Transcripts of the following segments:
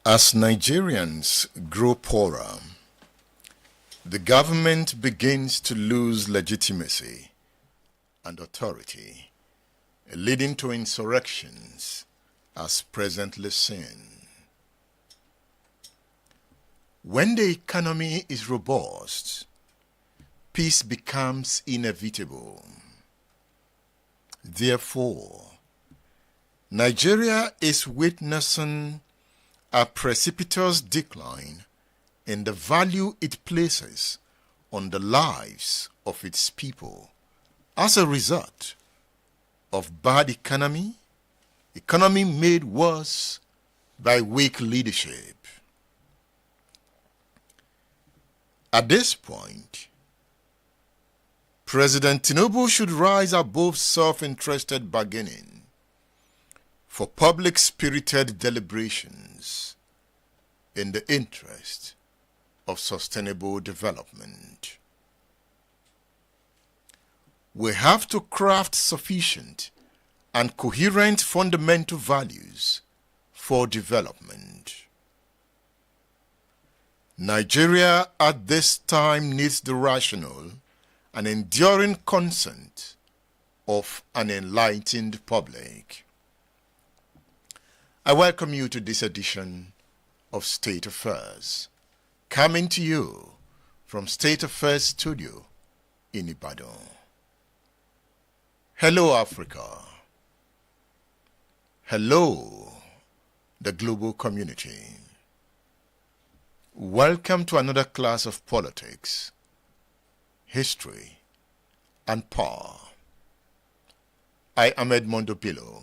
As Nigerians grow poorer, the government begins to lose legitimacy and authority, leading to insurrections as presently seen. When the economy is robust, peace becomes inevitable. Therefore, Nigeria is witnessing a precipitous decline in the value it places on the lives of its people as a result of bad economy made worse by weak leadership. At this point, President Timu should rise above self-interested bargaining for public-spirited deliberations in the interest of sustainable development. We have to craft sufficient and coherent fundamental values for development. Nigeria at this time needs the rational and enduring consent of an enlightened public. I welcome you to this edition of State Affairs, coming to you from State Affairs Studio in Ibadan. Hello, Africa. Hello, the global community. Welcome to another class of politics, history, and power. I am Edmondo Pillow.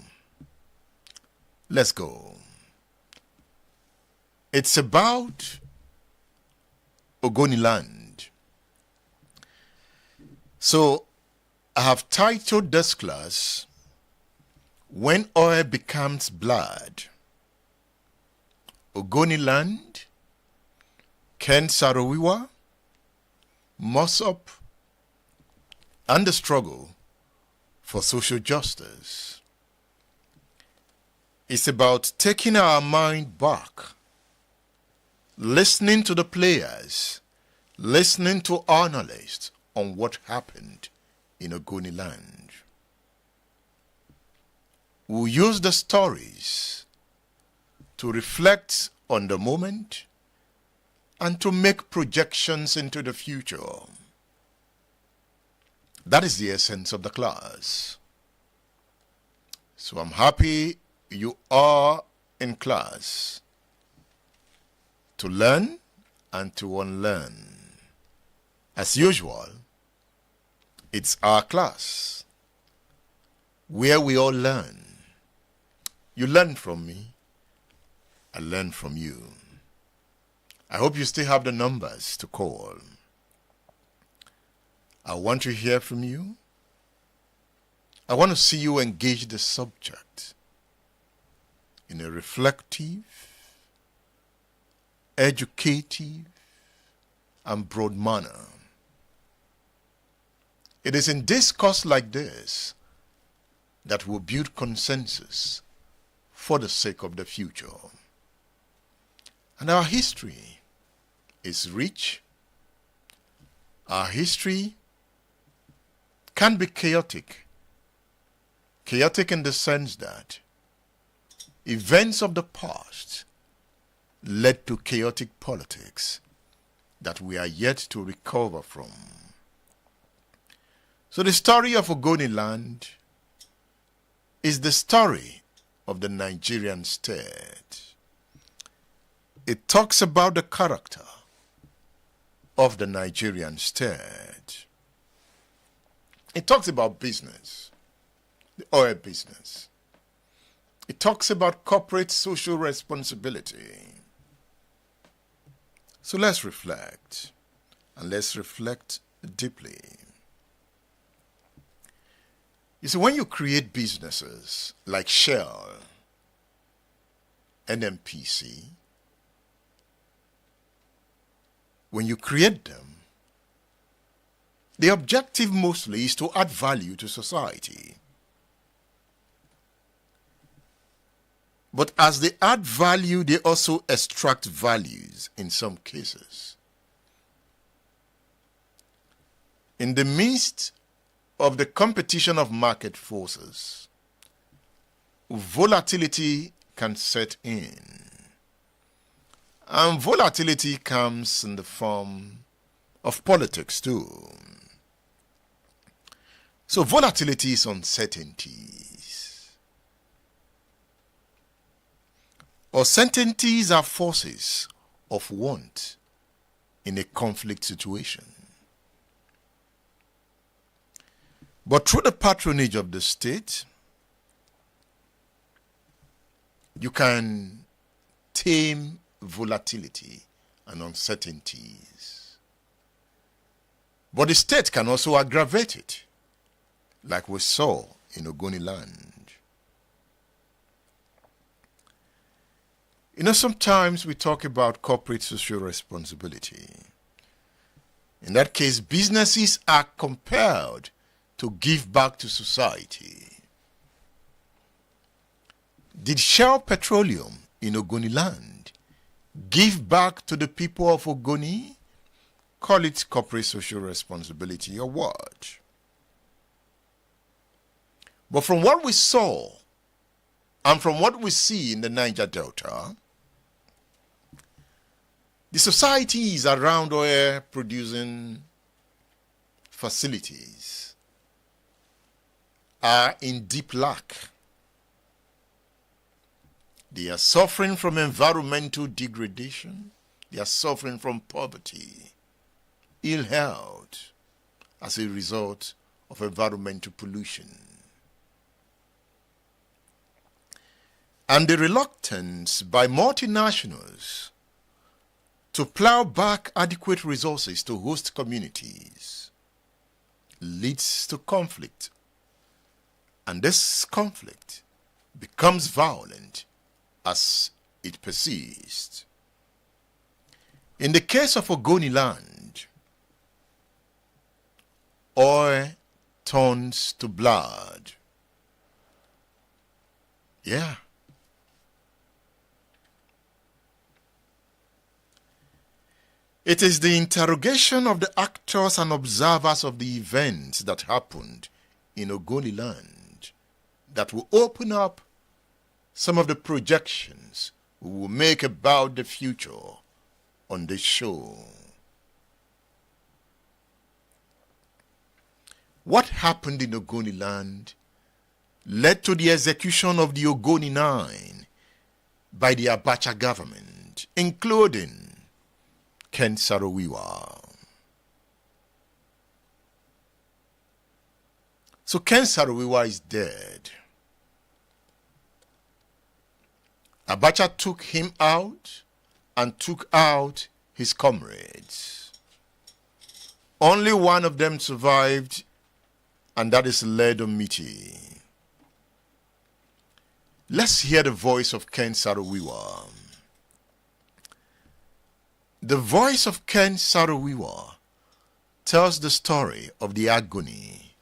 Let's go. It's about Ogoniland. So, I have titled this class, When Oil Becomes Blood. Ogoniland, Ken Saro-Wiwa, MOSOP, and the struggle for social justice. It's about taking our mind back, listening to the players, listening to analysts on what happened in Ogoniland. We'll use the stories to reflect on the moment and to make projections into the future. That is the essence of the class. So I'm happy you are in class to learn and to unlearn. As usual, it's our class where we all learn. You learn from me, I learn from you. I hope you still have the numbers to call. I want to hear from you. I want to see you engage the subject in a reflective, educative, and broad manner. It is in discourse like this that we build consensus for the sake of the future. And our history is rich. Our history can be chaotic. Chaotic in the sense that events of the past led to chaotic politics that we are yet to recover from. So the story of Ogoniland is the story of the Nigerian state. It talks about the character of the Nigerian state. It talks about business, the oil business. It talks about corporate social responsibility. So let's reflect, and let's reflect deeply. You see, when you create businesses like Shell, NMPC, when you create them, the objective mostly is to add value to society. But as they add value, they also extract values in some cases. In the midst of the competition of market forces, volatility can set in. And volatility comes in the form of politics too. So volatility is uncertainties. Uncertainties are forces of want in a conflict situation. But through the patronage of the state, you can tame volatility and uncertainties. But the state can also aggravate it, like we saw in Ogoniland. You know, sometimes we talk about corporate social responsibility. In that case, businesses are compelled to give back to society. Did Shell Petroleum in Ogoniland give back to the people of Ogoni? Call it corporate social responsibility or what? But from what we saw and from what we see in the Niger Delta, the societies around oil producing facilities are in deep lack. They are suffering from environmental degradation. They are suffering from poverty, ill health as a result of environmental pollution. And the reluctance by multinationals to plow back adequate resources to host communities leads to conflict. And this conflict becomes violent as it persists. In the case of Ogoniland, oil turns to blood. Yeah. It is the interrogation of the actors and observers of the events that happened in Ogoniland that will open up some of the projections we will make about the future on this show. What happened in Ogoniland led to the execution of the Ogoni 9 by the Abacha government, including Ken Saro-Wiwa. So Ken Saro-Wiwa is dead. Abacha took him out and took out his comrades. Only one of them survived, and that is Ledomiti. Let's hear the voice of Ken Saro-Wiwa. The voice of Ken Saro-Wiwa tells the story of the agony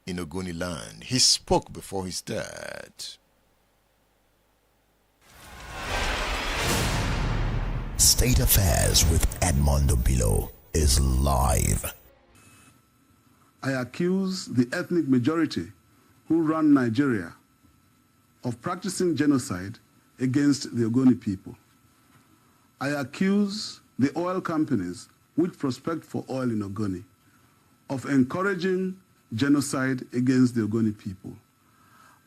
in Ogoniland. He spoke before his death. State Affairs with Edmondo Bilo is live. I accuse the ethnic majority who run Nigeria of practicing genocide against the Ogoni people. I accuse the oil companies which prospect for oil in Ogoni of encouraging genocide against the Ogoni people.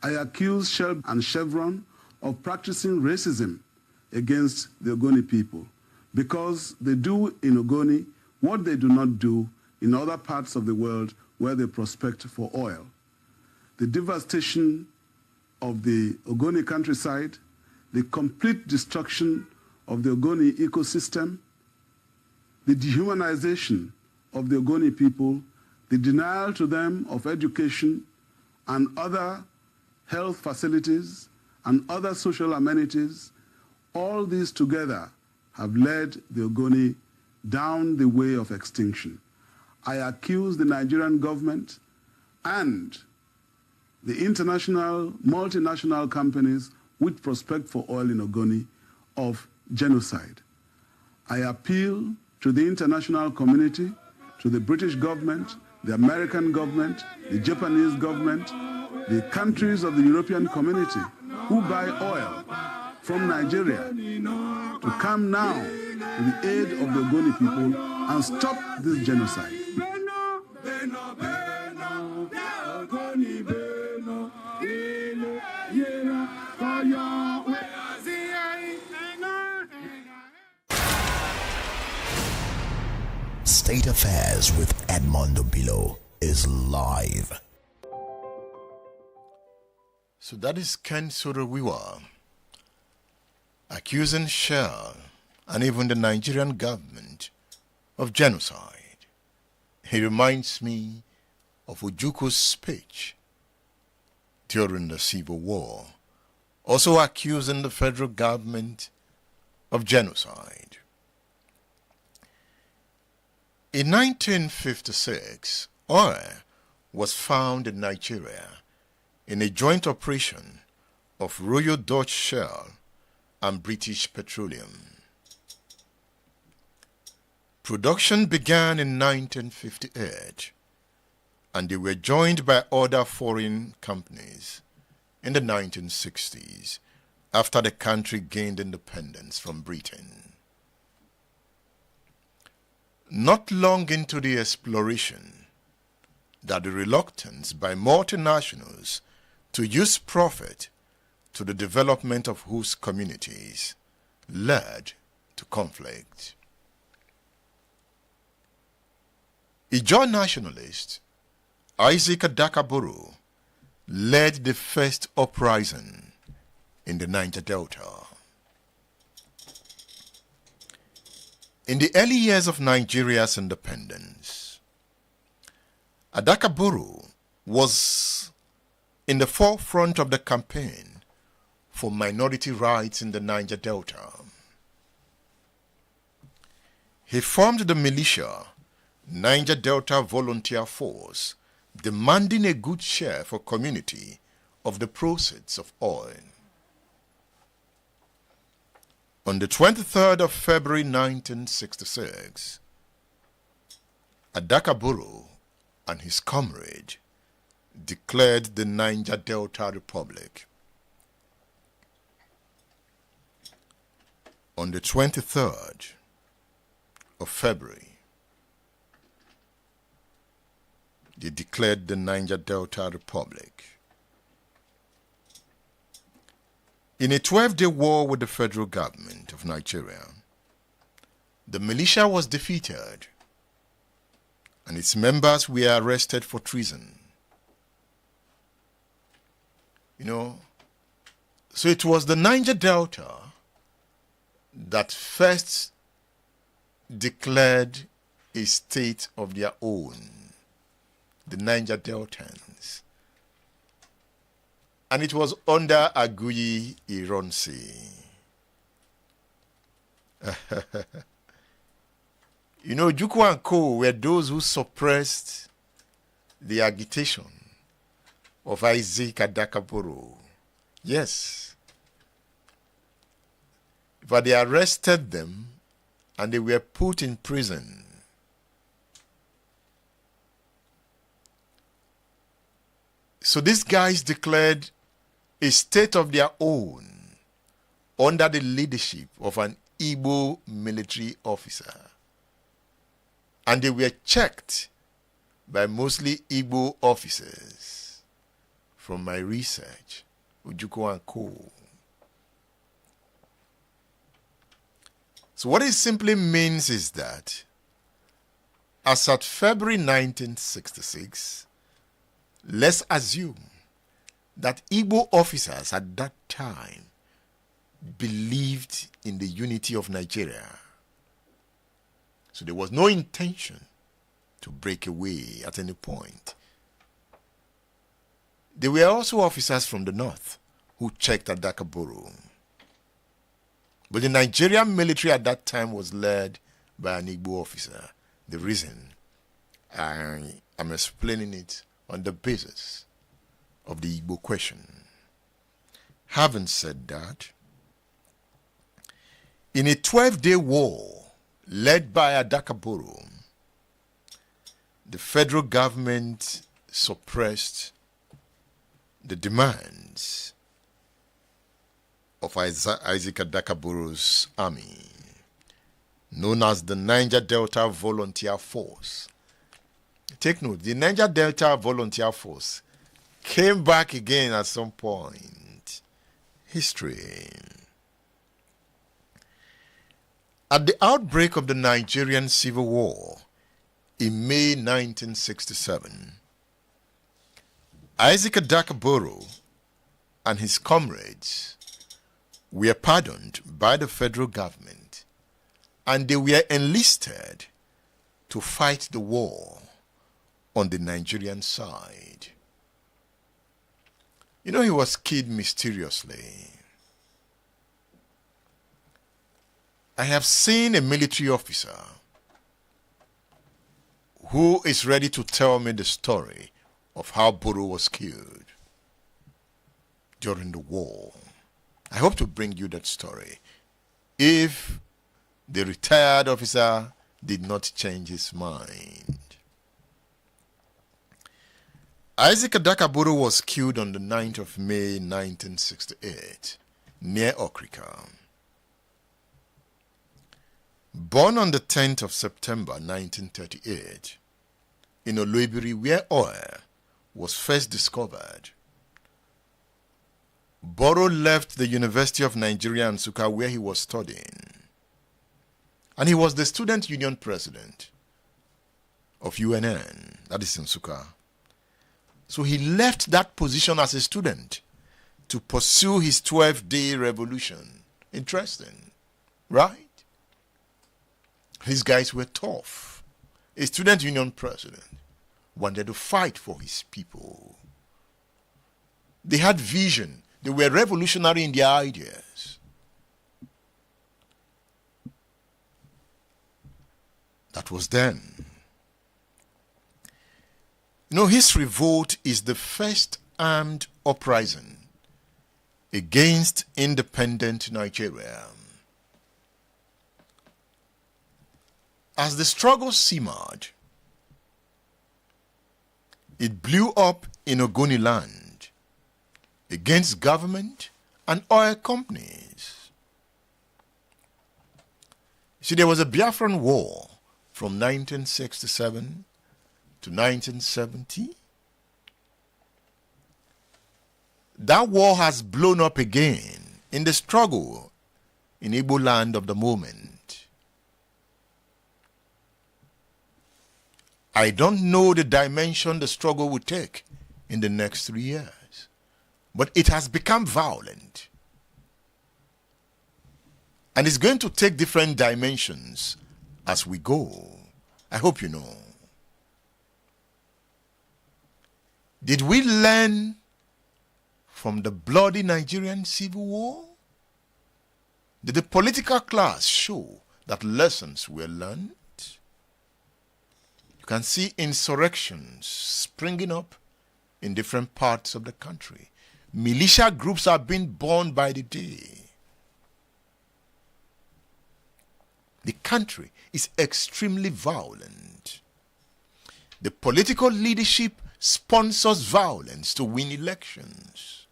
I accuse Shell and Chevron of practicing racism against the Ogoni people because they do in Ogoni what they do not do in other parts of the world where they prospect for oil. The devastation of the Ogoni countryside, the complete destruction of the Ogoni ecosystem, the dehumanization of the Ogoni people, the denial to them of education and other health facilities and other social amenities, all these together have led the Ogoni down the way of extinction. I accuse the Nigerian government and the international, multinational companies with prospect for oil in Ogoni of genocide. I appeal to the international community, to the British government, the American government, the Japanese government, the countries of the European community who buy oil from Nigeria to come now to the aid of the Ogoni people and stop this genocide. State Affairs with Edmondo Bilo is live. So that is Ken Saro-Wiwa accusing Shell and even the Nigerian government of genocide. He reminds me of Ojukwo's speech during the Civil War, also accusing the federal government of genocide. In 1956, oil was found in Nigeria in a joint operation of Royal Dutch Shell and British Petroleum. Production began in 1958, and they were joined by other foreign companies in the 1960s after the country gained independence from Britain. Not long into the exploration, that the reluctance by multinationals to use profit to the development of whose communities led to conflict. Ijaw nationalist Isaac Adakaburu led the first uprising in the Niger Delta. In the early years of Nigeria's independence, Adakaburu was in the forefront of the campaign for minority rights in the Niger Delta. He formed the militia, Niger Delta Volunteer Force, demanding a good share for community of the proceeds of oil. On the 23rd of February 1966, Adakaburu and his comrade declared the Niger Delta Republic. On the 23rd of February, they declared the Niger Delta Republic. In a 12-day war with the federal government of Nigeria, the militia was defeated and its members were arrested for treason. So it was the Niger Delta that first declared a state of their own, the Niger Deltans. And it was under Aguiyi Ironsi. Ojukwu and Co. were those who suppressed the agitation of Isaac Adakaburu. Yes. But they arrested them and they were put in prison. So these guys declared a state of their own under the leadership of an Igbo military officer. And they were checked by mostly Igbo officers from my research, Ojukwu and Co. So what it simply means is that as at February 1966, let's assume that Igbo officers at that time believed in the unity of Nigeria. So there was no intention to break away at any point. There were also officers from the north who checked Adakaburu. But the Nigerian military at that time was led by an Igbo officer. The reason I am explaining it on the basis of the Igbo question. Having said that, in a 12-day war led by Adakaboro, the federal government suppressed the demands of Isaac Adakaboro's army, known as the Niger Delta Volunteer Force. Take note, the Niger Delta Volunteer Force came back again at some point. History. At the outbreak of the Nigerian Civil War in May 1967, Isaac Adakaboro and his comrades were pardoned by the federal government, and they were enlisted to fight the war on the Nigerian side. You know, he was killed mysteriously. I have seen a military officer who is ready to tell me the story of how Boro was killed during the war. I hope to bring you that story if the retired officer did not change his mind. Isaac Adakaboro was killed on the 9th of May 1968 near Okrika. Born on the 10th of September 1938 in Oloibiri, where oil was first discovered, Boro left the University of Nigeria in Nsukka, where he was studying, and he was the student union president of UNN, that is in Nsukka. So he left that position as a student to pursue his 12-day revolution. Interesting, right? These guys were tough. A student union president wanted to fight for his people. They had vision. They were revolutionary in their ideas. That was then. You know, his revolt is the first armed uprising against independent Nigeria. As the struggle simmered, it blew up in Ogoniland against government and oil companies. See, there was a Biafran war from 1967 to 1970. That war has blown up again in the struggle in Igbo land of the moment. I don't know the dimension the struggle will take in the next 3 years, but it has become violent. And it's going to take different dimensions as we go. I hope you know. Did we learn from the bloody Nigerian Civil War? Did the political class show that lessons were learned? You can see insurrections springing up in different parts of the country. Militia groups are being born by the day. The country is extremely violent. The political leadership sponsors violence to win elections.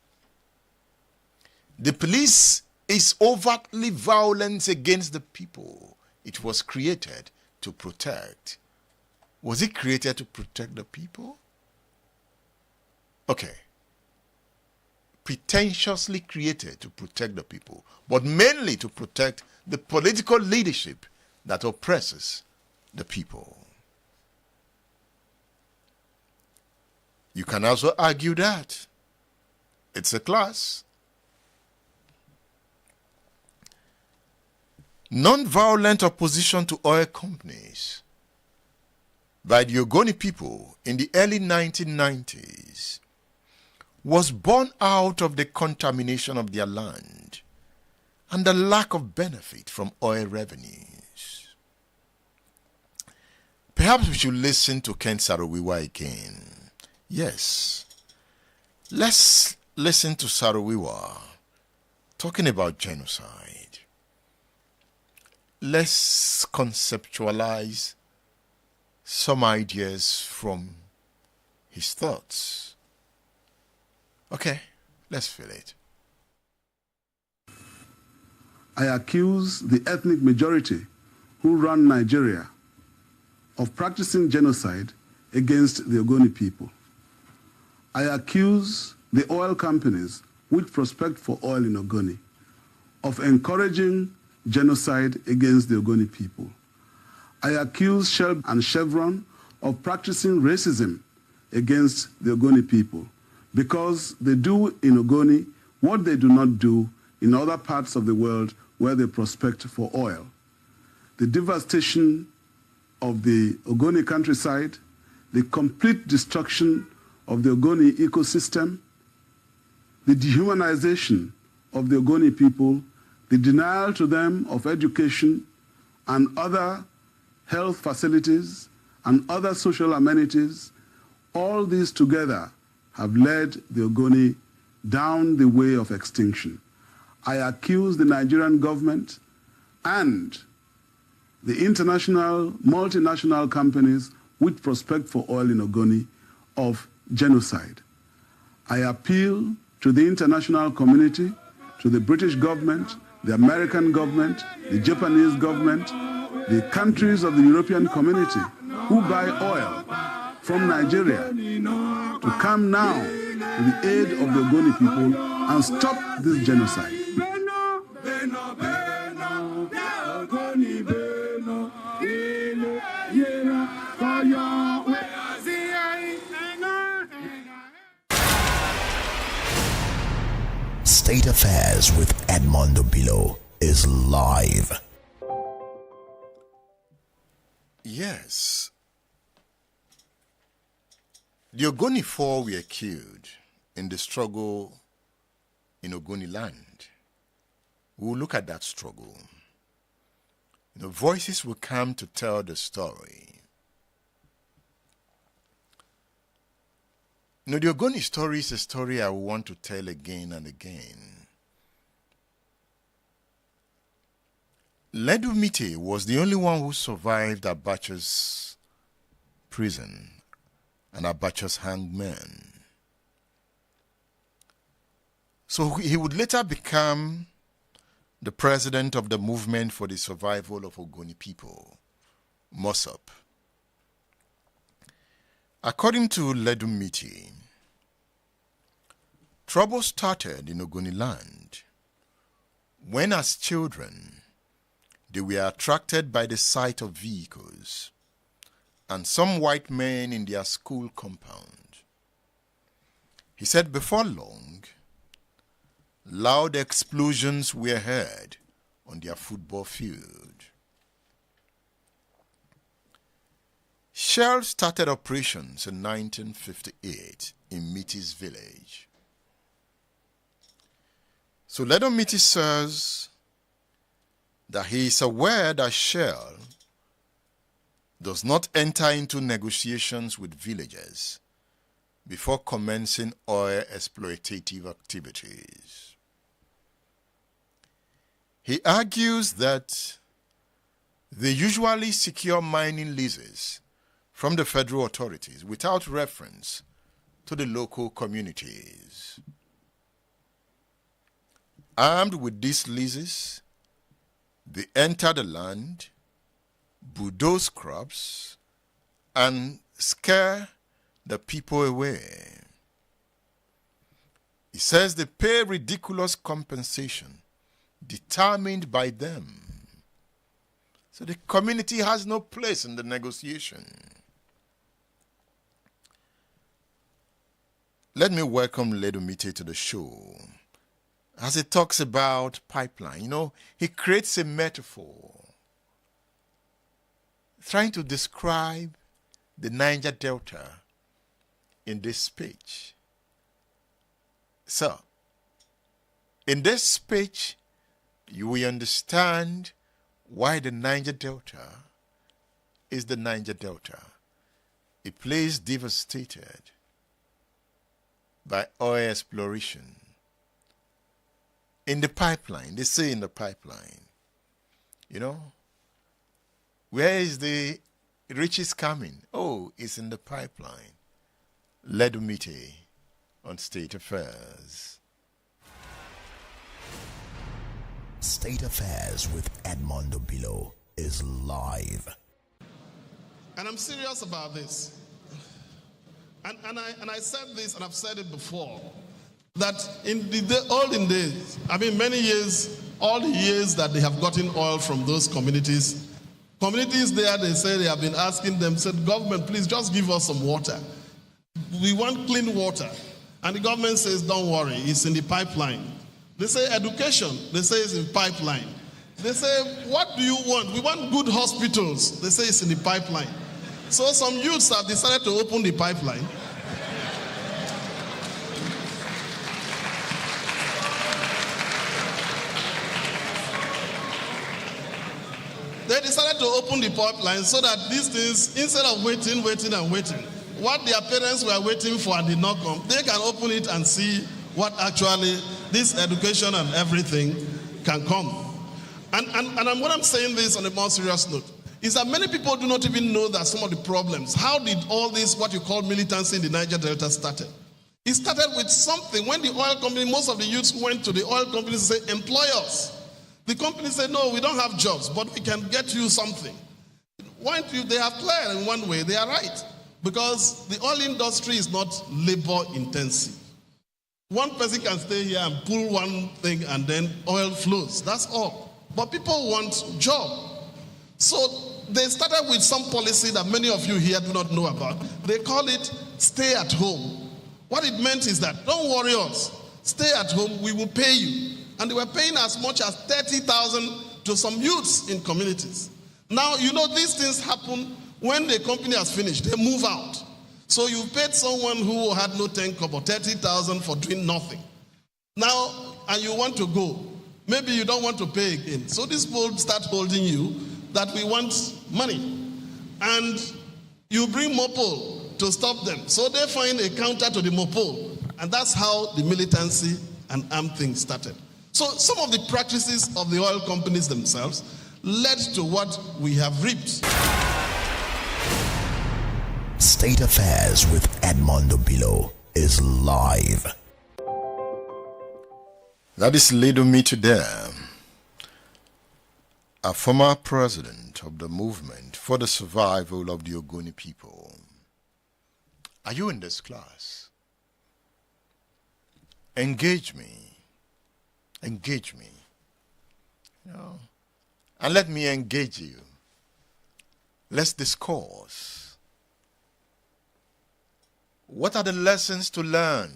The police is overtly violent against the people it was created to protect. Was it created to protect the people? Okay. Pretentiously created to protect the people, but mainly to protect the political leadership that oppresses the people. You can also argue that it's a class. Non-violent opposition to oil companies by the Ogoni people in the early 1990s was born out of the contamination of their land and the lack of benefit from oil revenues. Perhaps we should listen to Ken Saro-Wiwa again. Yes, let's listen to Saro-Wiwa talking about genocide, let's conceptualize some ideas from his thoughts. Okay, let's feel it. I accuse the ethnic majority who run Nigeria of practicing genocide against the Ogoni people. I accuse the oil companies which prospect for oil in Ogoni of encouraging genocide against the Ogoni people. I accuse Shell and Chevron of practicing racism against the Ogoni people because they do in Ogoni what they do not do in other parts of the world where they prospect for oil. The devastation of the Ogoni countryside, the complete destruction of the Ogoni ecosystem, the dehumanization of the Ogoni people, the denial to them of education and other health facilities and other social amenities, all these together have led the Ogoni down the way of extinction. I accuse the Nigerian government and the international, multinational companies which prospect for oil in Ogoni of genocide. I appeal to the international community, to the British government, the American government, the Japanese government, the countries of the European community who buy oil from Nigeria to come now to the aid of the Ogoni people and stop this genocide. State Affairs with Edmondo Bilo is live. Yes. The Ogoni Four were killed in the struggle in Ogoniland. We'll look at that struggle. Voices will come to tell the story. The Ogoni story is a story I want to tell again and again. Ledumite was the only one who survived Abacha's prison and Abacha's hangman. So he would later become the president of the Movement for the Survival of Ogoni People, MOSOP. According to Ledumite, trouble started in Ogoniland when, as children, they were attracted by the sight of vehicles and some white men in their school compound. He said before long, loud explosions were heard on their football field. Shell started operations in 1958 in Miti's village. So Ledumite says that he is aware that Shell does not enter into negotiations with villagers before commencing oil exploitative activities. He argues that they usually secure mining leases from the federal authorities without reference to the local communities. Armed with these leases, they enter the land, bulldoze crops, and scare the people away. He says they pay ridiculous compensation determined by them. So the community has no place in the negotiation. Let me welcome Ledumite to the show. As he talks about pipeline, he creates a metaphor trying to describe the Niger Delta in this speech. So, in this speech, you will understand why the Niger Delta is the Niger Delta, a place devastated by oil exploration. in the pipeline. They say in the pipeline. You know, where is the riches coming? Oh, it's in the pipeline. Ledumite on State Affairs. State Affairs with Edmondo Bilo is live. And I'm serious about this. And I said this, and I've said it before, that in the olden days, I mean many years, all the years that they have gotten oil from those communities there, they say they have been asking them, said, government, please just give us some water. We want clean water. And the government says, don't worry, it's in the pipeline. They say education, they say it's in pipeline. They say, what do you want? We want good hospitals. They say it's in the pipeline. So some youths have decided to open the pipeline. They decided to open the pipeline so that these things, instead of waiting, what their parents were waiting for did not come, they can open it and see what actually this education and everything can come. And what I'm saying this on a more serious note is that many people do not even know that some of the problems, how did all this, what you call militancy in the Niger Delta started? It started with something. When the oil company, most of the youths went to the oil companies and said, employ us. The company said, no, we don't have jobs, but we can get you something. They have cleared in one way, they are right. Because the oil industry is not labor intensive. One person can stay here and pull one thing and then oil flows. That's all. But people want job. So they started with some policy that many of you here do not know about. They call it stay at home. What it meant is that don't worry us. Stay at home, we will pay you. And they were paying as much as 30,000 to some youths in communities. Now, you know, these things happen when the company has finished. They move out. So you paid someone who had no 10 kobo, 30,000 for doing nothing. Now, and you want to go. Maybe you don't want to pay again. So these people start holding you that we want money. And you bring MOPOL to stop them. So they find a counter to the MOPOL. And that's how the militancy and armed thing started. So some of the practices of the oil companies themselves led to what we have reaped. State Affairs with Edmondo Bilo is live. That is Ledumite there, a former president of the movement for the survival of the Ogoni people. Are you in this class? Engage me. Engage me. You know, and let me engage you. Let's discourse. What are the lessons to learn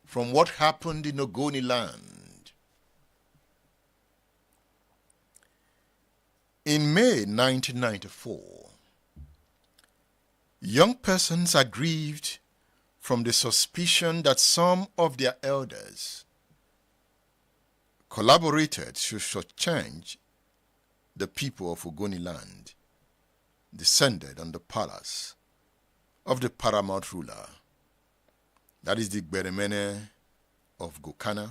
from what happened in Ogoniland? In May 1994, young persons are grieved from the suspicion that some of their elders collaborated to shortchange the people of Ogoniland, descended on the palace of the paramount ruler, that is the Gberemene of Gokana,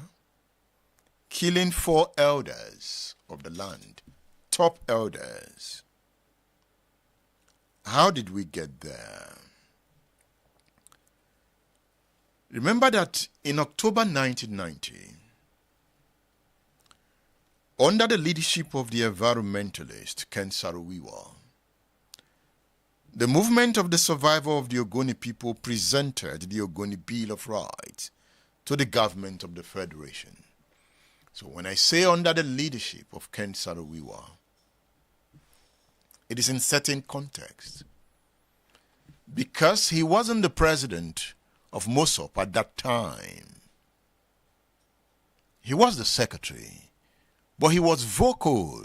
killing 4 elders of the land, top elders. How did we get there? Remember that in October 1990, under the leadership of the environmentalist Ken Saro-Wiwa, the movement of the survival of the Ogoni people presented the Ogoni Bill of Rights to the government of the Federation. So when I say under the leadership of Ken Saro-Wiwa, it is in certain context. Because he wasn't the president of MOSOP at that time. He was the secretary. But he was vocal.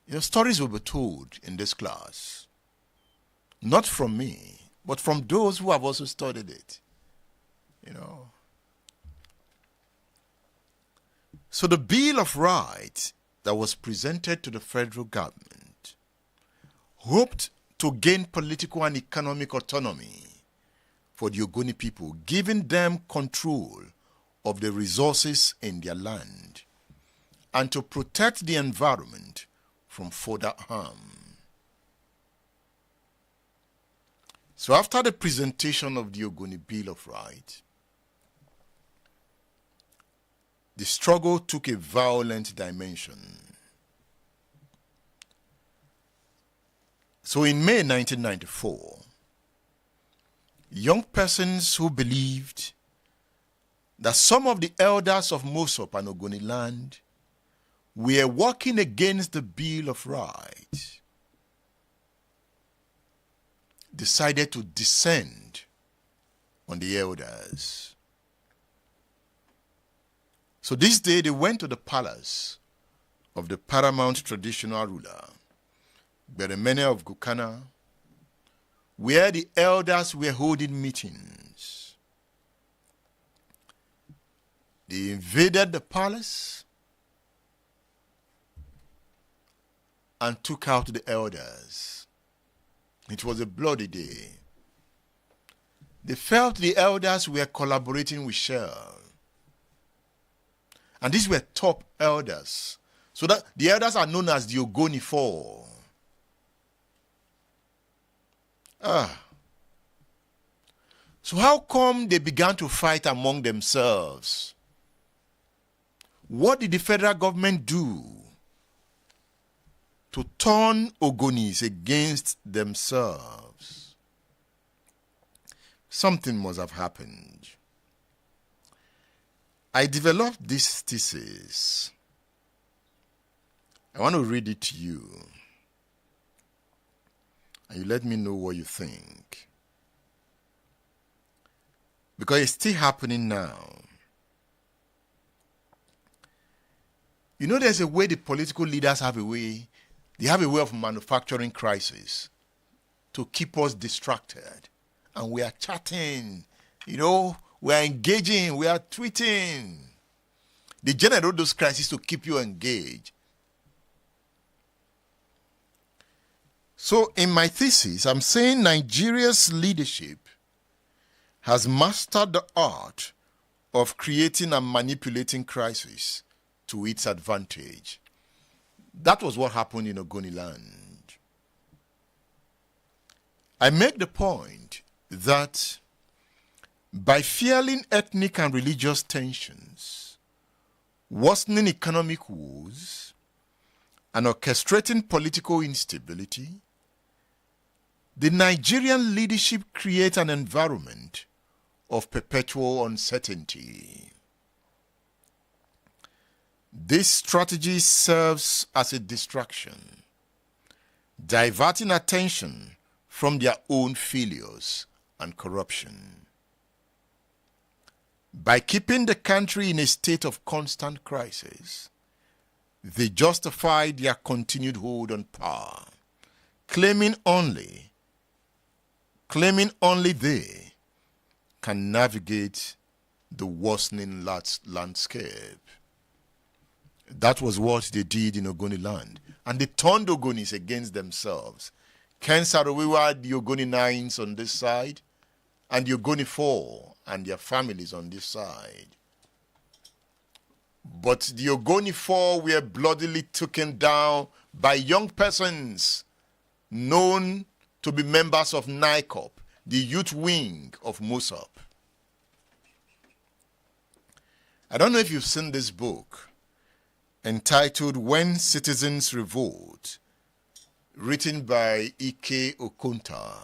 You know, stories will be told in this class. Not from me, but from those who have also studied it. You know. So the Bill of Rights that was presented to the federal government hoped to gain political and economic autonomy for the Ogoni people, giving them control of the resources in their land and to protect the environment from further harm. So after the presentation of the Ogoni Bill of Rights, the struggle took a violent dimension. So in May 1994, young persons who believed that some of the elders of MOSOP and Ogoniland were working against the Bill of Rights decided to descend on the elders. So this day they went to the palace of the paramount traditional ruler, Beremene of Gukana, where the elders were holding meetings. They invaded the palace and took out the elders. It was a bloody day. They felt the elders were collaborating with Shell. And these were top elders. So that the elders are known as the Ogoni Four. So how come they began to fight among themselves? What did the federal government do to turn Ogonis against themselves? Something must have happened. I developed this thesis. I want to read it to you. And you let me know what you think. Because it's still happening now. You know, there's a way the political leaders have a way. They have a way of manufacturing crisis to keep us distracted. And we are chatting, we are engaging, we are tweeting. They generate those crises to keep you engaged. So in my thesis, I'm saying Nigeria's leadership has mastered the art of creating and manipulating crisis to its advantage. That was what happened in Ogoniland. I make the point that by fueling ethnic and religious tensions, worsening economic woes, and orchestrating political instability, the Nigerian leadership creates an environment of perpetual uncertainty. This strategy serves as a distraction, diverting attention from their own failures and corruption. By keeping the country in a state of constant crisis, they justify their continued hold on power, claiming only they can navigate the worsening landscape. That was what they did in Ogoniland. And they turned Ogonis against themselves. Ken Saro-Wiwa, the Ogoni Nines on this side, and the Ogoni Four and their families on this side. But the Ogoni Four were bloodily taken down by young persons known to be members of NICOP, the youth wing of MOSOP. I don't know if you've seen this book entitled When Citizens Revolt, written by Ike Okonta.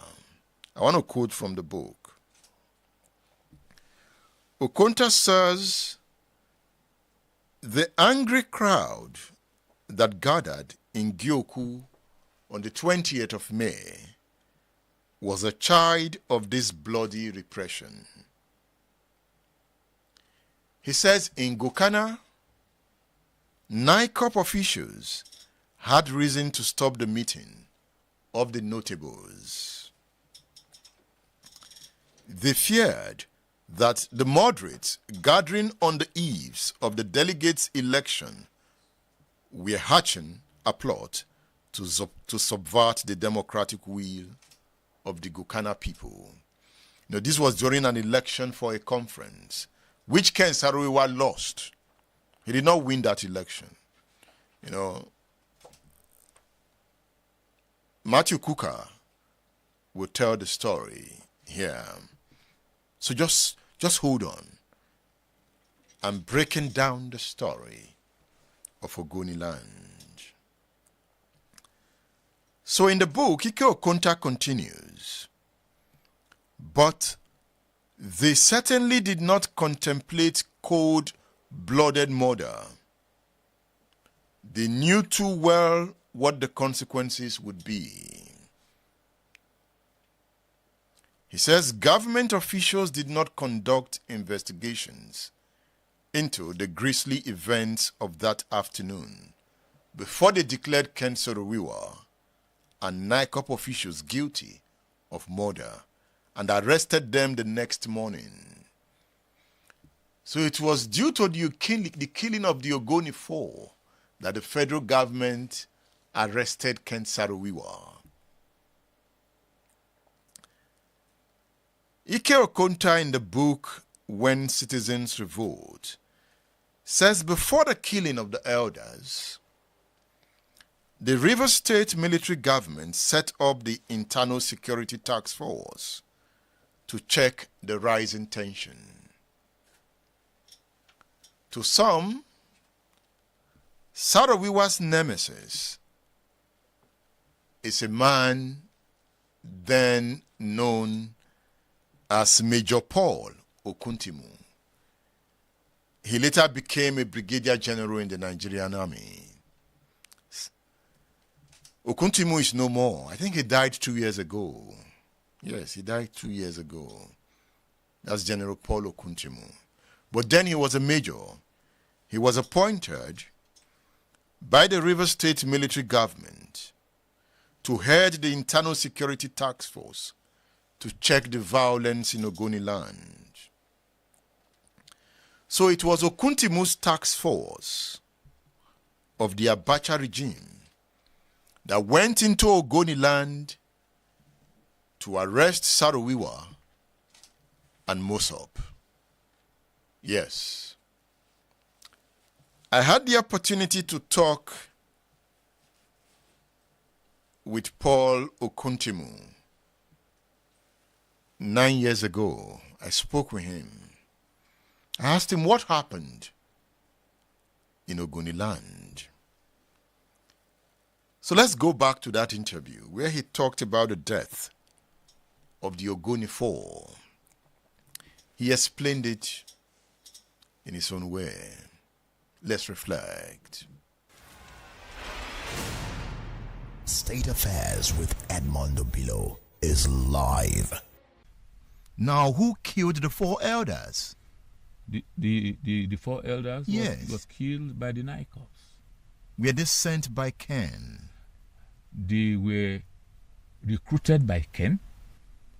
I want to quote from the book. Okonta says, "The angry crowd that gathered in Gyoku on the 20th of May was a child of this bloody repression." He says in Gokana, NICOP officials had reason to stop the meeting of the notables. They feared that the moderates gathering on the eves of the delegates' election were hatching a plot to subvert the democratic will of the Gokana people. This was during an election for a conference which Ken Saro-Wiwa lost. He did not win that election. You know, Matthew Kuka will tell the story here. So just hold on. I'm breaking down the story of Ogoniland. So in the book, Ike Okonta continues, but they certainly did not contemplate cold-blooded murder. They knew too well what the consequences would be. He says government officials did not conduct investigations into the grisly events of that afternoon before they declared Ken Saro-Wiwa and NICOP officials guilty of murder and arrested them the next morning. So it was due to the killing of the Ogoni 4 that the federal government arrested Ken Saro-Wiwa. Ike Okonta in the book When Citizens Revolt says before the killing of the elders, the Rivers State military government set up the Internal Security Task Force to check the rising tension. To some, Saro-Wiwa's nemesis is a man then known as Major Paul Okuntimu. He later became a brigadier general in the Nigerian army. Okuntimu is no more. I think he died 2 years ago. Yes, he died 2 years ago. That's General Paul Okuntimu. But then he was a major. He was appointed by the Rivers State military government to head the Internal Security Task Force to check the violence in Ogoniland. So it was Okuntimu's task force of the Abacha regime that went into Ogoniland to arrest Saro-Wiwa and MOSOP. Yes. I had the opportunity to talk with Paul Okuntimu 9 years ago. I spoke with him. I asked him what happened in Ogoniland. So let's go back to that interview where he talked about the death of the Ogoni 4. He explained it in his own way. Let's reflect. State Affairs with Edmondo Bilo is live. Now, who killed the 4 elders? The 4 elders Yes. was killed by the NICOPs. Were they sent by Ken? They were recruited by Ken.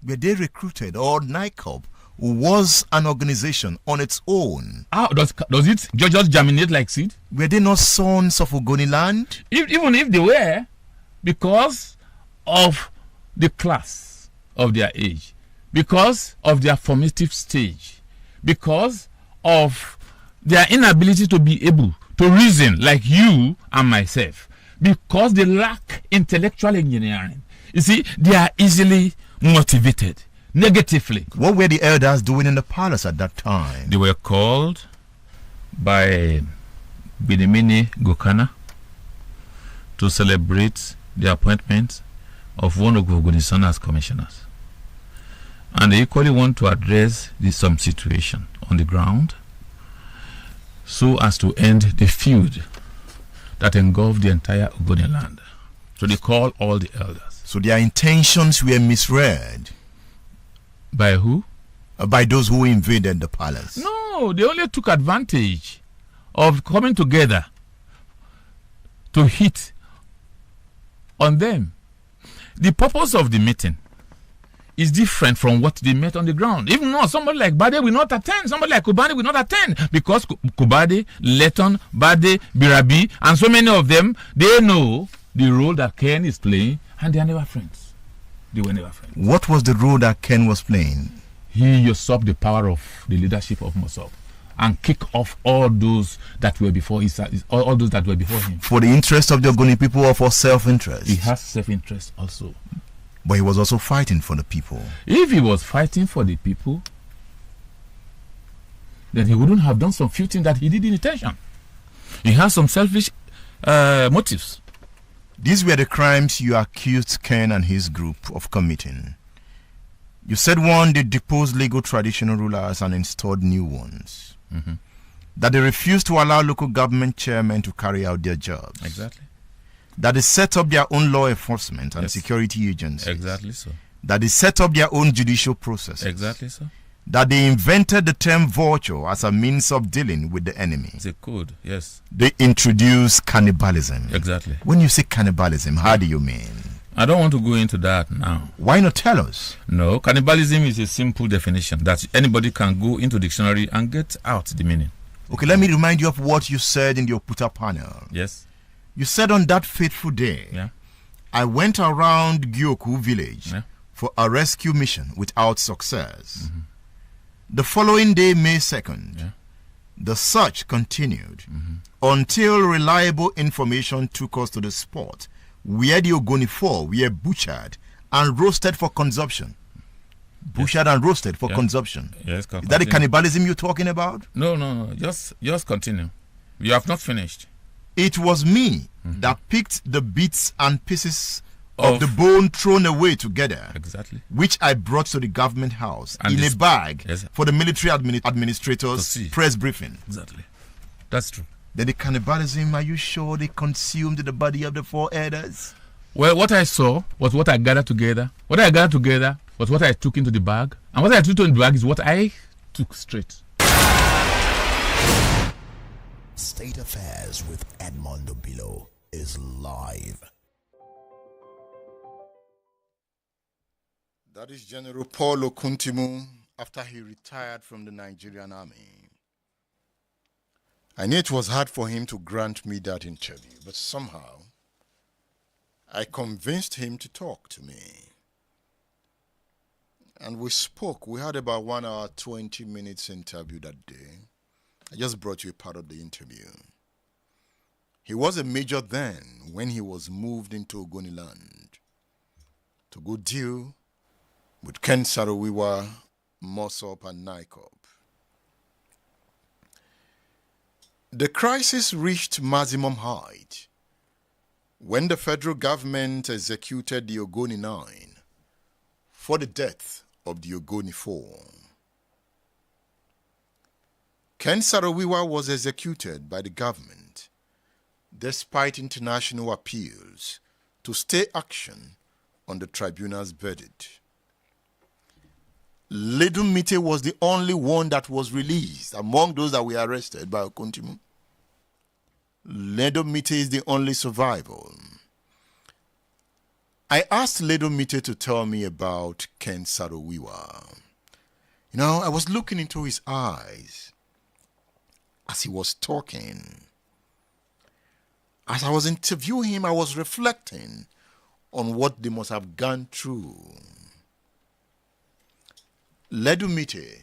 Were they recruited, or NICOP was an organization on its own? Does it just germinate like seed? Were they not sons of Ogoniland? Even if they were, because of the class of their age, because of their formative stage, because of their inability to be able to reason like you and myself, because they lack intellectual engineering. You see, they are easily motivated negatively. What were the elders doing in the palace at that time? They were called by Bidimini Gokana to celebrate the appointment of one of Ogoni's sons as commissioners. And they equally want to address some situation on the ground so as to end the feud that engulfed the entire Ogoniland. So they call all the elders. So their intentions were misread. By who? By those who invaded the palace. No, they only took advantage of coming together to hit on them. The purpose of the meeting is different from what they met on the ground. Even though somebody like Bade will not attend, somebody like Kubade will not attend, because Kubade, Letton, Bade, Birabi, and so many of them, they know the role that Ken is playing, and they are never friends. They were never friends. What was the role that Ken was playing? He usurped the power of the leadership of MOSOP and kick off all those that were before all those that were before him. For the interest of the Ogoni people or for self-interest? He has self-interest also. But he was also fighting for the people. If he was fighting for the people, then he wouldn't have done some few things that he did in intention. He has some selfish motives. These were the crimes you accused Ken and his group of committing. You said, one, they deposed legal traditional rulers and installed new ones. Mm-hmm. That they refused to allow local government chairmen to carry out their jobs. Exactly. That they set up their own law enforcement and Yes. security agencies. Exactly so. That they set up their own judicial processes. Exactly so. That they invented the term vulture as a means of dealing with the enemy. It's a code, yes. They introduced cannibalism. Exactly. When you say cannibalism, how do you mean? I don't want to go into that now. Why not tell us? No, cannibalism is a simple definition that anybody can go into dictionary and get out the meaning. Okay, let me remind you of what you said in the Oputa panel. Yes. You said on that fateful day, Yeah. I went around Gyoku village Yeah. for a rescue mission without success. Mm-hmm. The following day, May 2nd, Yeah. the search continued Mm-hmm. until reliable information took us to the spot where the Ogoni 4 were butchered and roasted for consumption. Butchered and roasted for Yeah. consumption. Yes, Is that the cannibalism you're talking about? No. Just continue. You have not finished. It was me that picked the bits and pieces of the bone thrown away together, Exactly. which I brought to the government house And in this- a bag Yes. for the military To administrator's see. press briefing. Exactly. That's true. Then the cannibalism, are you sure they consumed the body of the 4 elders? Well, what I saw was what I gathered together. What I gathered together was what I took into the bag. And what I took into the bag is what I took straight. State Affairs with Edmondo Bilo is live. That is General Paul Okuntimu after he retired from the Nigerian army. I knew it was hard for him to grant me that interview, but somehow I convinced him to talk to me. And we spoke. We had about 1 hour, 20 minutes interview that day. I just brought you a part of the interview. He was a major then when he was moved into Ogoniland to go deal with Ken Saro-Wiwa, MOSOP, and NICOP. The crisis reached maximum height when the federal government executed the Ogoni 9 for the death of the Ogoni 4. Ken Saro-Wiwa was executed by the government despite international appeals to stay action on the tribunal's verdict. Little Mite was the only one that was released among those that were arrested by Okuntimu. Little Mite is the only survivor. I asked Little Mite to tell me about Ken Saro-Wiwa. You know, I was looking into his eyes as he was talking. As I was interviewing him, I was reflecting on what they must have gone through. Ledumite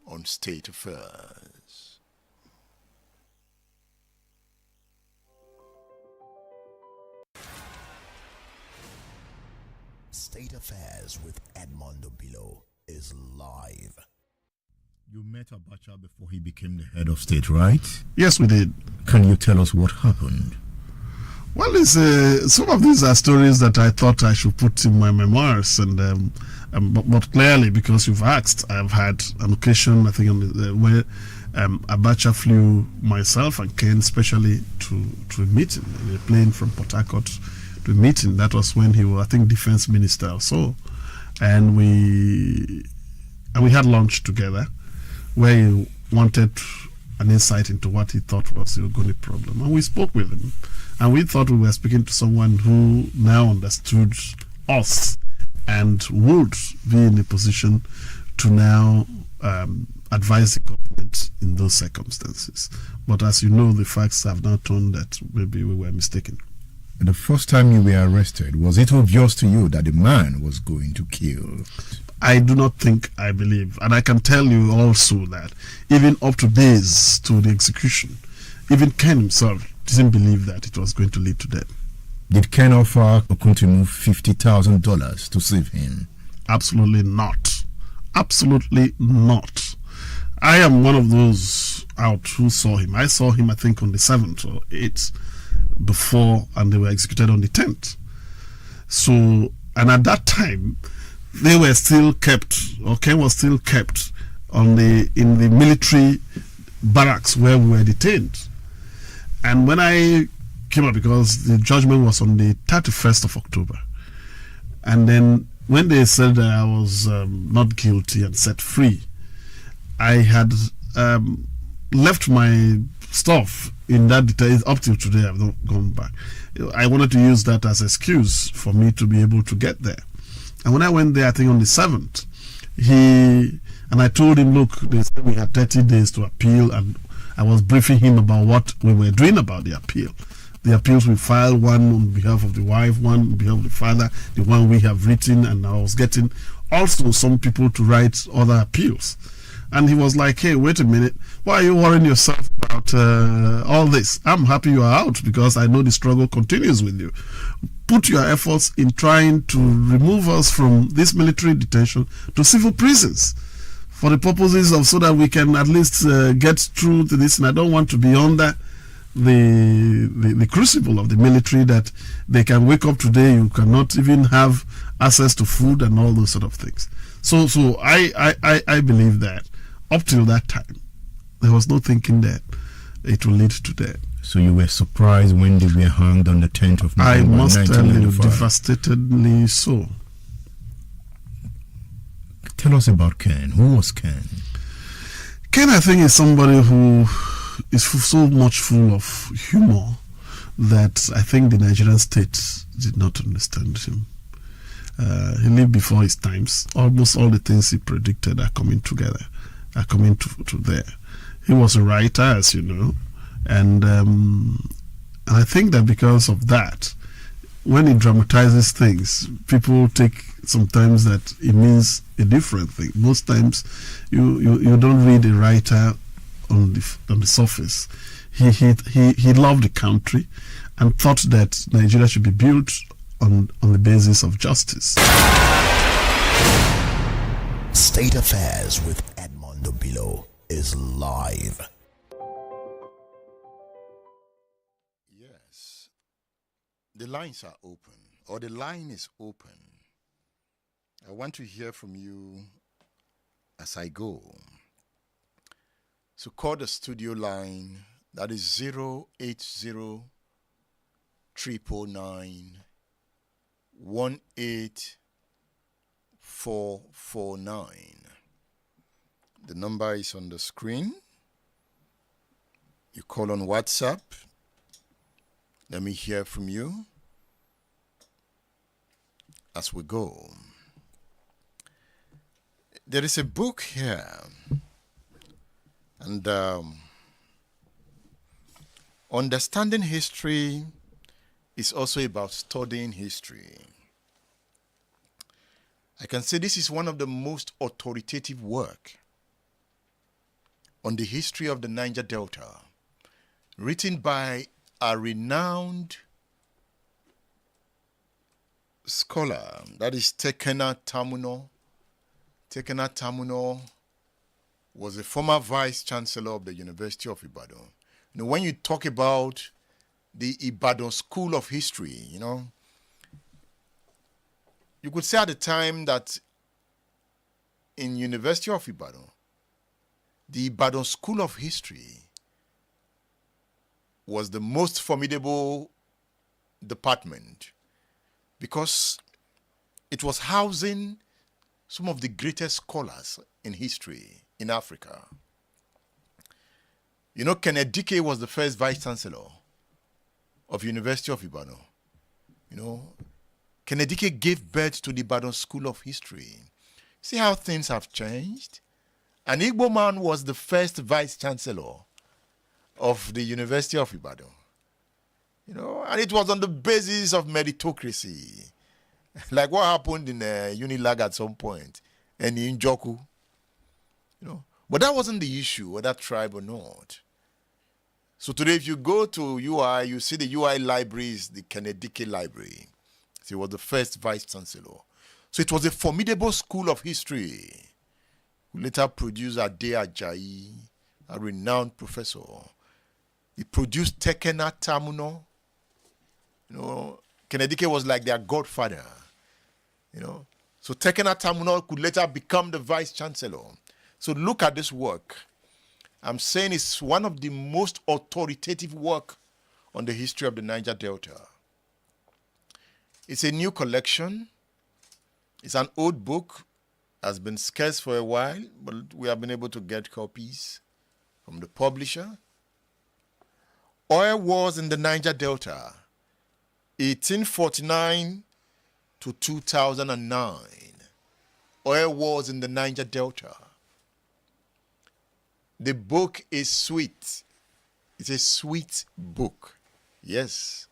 on State Affairs. State Affairs with Edmondo Bilo is live. You met Abacha before he became the head of state, right? Yes, we did. Can you tell us what happened? Well, it's, some of these are stories that I thought I should put in my memoirs, and but clearly, because you've asked, I've had an occasion, I think, where Abacha flew myself and Ken specially to a meeting in a plane from Port Harcourt to a meeting. That was when he was, I think, defense minister or so, and we had lunch together, where he wanted an insight into what he thought was the Ogoni problem. And we spoke with him. And we thought we were speaking to someone who now understood us and would be in a position to now advise the government in those circumstances. But as you know, the facts have now turned that maybe we were mistaken. The first time you were arrested, was it obvious to you that the man was going to kill? I do not think I believe. And I can tell you also that even up to days to the execution, even Ken himself didn't believe that it was going to lead to death. Did Ken offer Timu $50,000 to save him? Absolutely not. Absolutely not. I am one of those out who saw him. I saw him, I think, on the 7th or 8th before, and they were executed on the 10th. So, and at that time, they were still kept, or Ken was still kept in the military barracks where we were detained. And when I came out, because the judgment was on the 31st of October, and then when they said that I was not guilty and set free, I had left my stuff in that detail. Up till today, I've not gone back. I wanted to use that as excuse for me to be able to get there. And when I went there, I think on the 7th, and I told him, look, they said we had 30 days to appeal, and I was briefing him about what we were doing about the appeal. The appeals we filed, one on behalf of the wife, one on behalf of the father, the one we have written, and I was getting also some people to write other appeals. And he was like, hey, wait a minute, why are you worrying yourself about all this? I'm happy you are out because I know the struggle continues with you. Put your efforts in trying to remove us from this military detention to civil prisons for the purposes of so that we can at least get through to this. And I don't want to be under the crucible of the military that they can wake up today, you cannot even have access to food and all those sort of things. So I believe that up till that time, there was no thinking that it will lead to death. So you were surprised when they were hanged on the 10th of November, I must tell you, 1995. devastatedly so. Tell us about Ken. Who was Ken? Ken, I think, is somebody who is so much full of humor that I think the Nigerian state did not understand him. He lived before his times. Almost all the things he predicted are coming together, are coming to there. He was a writer, as you know, and I think that because of that, when he dramatizes things, people take sometimes that it means a different thing. Most times, you don't read a writer on the surface. He loved the country and thought that Nigeria should be built on the basis of justice. State Affairs with Edmondo Bilo is live. Yes. The lines are open, or the line is open. I want to hear from you as I go. So call the studio line, that is 080 309 18449. The number is on the screen. You call on WhatsApp. Let me hear from you as we go. There is a book here, and understanding history is also about studying history. I can say this is one of the most authoritative work on the history of the Niger Delta, written by a renowned scholar, that is Tekena Tamuno. Tekena Tamuno was a former vice chancellor of the University of Ibadan. You know, when you talk about the Ibadan School of History, you know, you could say at the time that in University of Ibadan, the Ibadan School of History was the most formidable department because it was housing some of the greatest scholars in history in Africa. You know, Kennedy was the first vice chancellor of University of Ibadan. You know, Kennedy gave birth to the Ibadan School of History. See how things have changed? An Igbo man was the first vice chancellor of the University of Ibadan. You know, and it was on the basis of meritocracy. Like what happened in Unilag at some point. and in Joku. You know, but that wasn't the issue, whether tribe or not. So today, if you go to UI, you see the UI library is the Kennedy Library. So he was the first vice chancellor. So it was a formidable school of history, who later produced Ade Ajayi, a renowned professor. He produced Tekena Tamuno. You know, Kennedy was like their godfather. You know, so Tekena Tamuno could later become the vice chancellor. So look at this work. I'm saying it's one of the most authoritative work on the history of the Niger Delta. It's a new collection. It's an old book, has been scarce for a while, but we have been able to get copies from the publisher. Oil Wars in the Niger Delta, 1849 to 2009. Oil Wars in the Niger Delta. The book is sweet. It's a sweet book. Yes.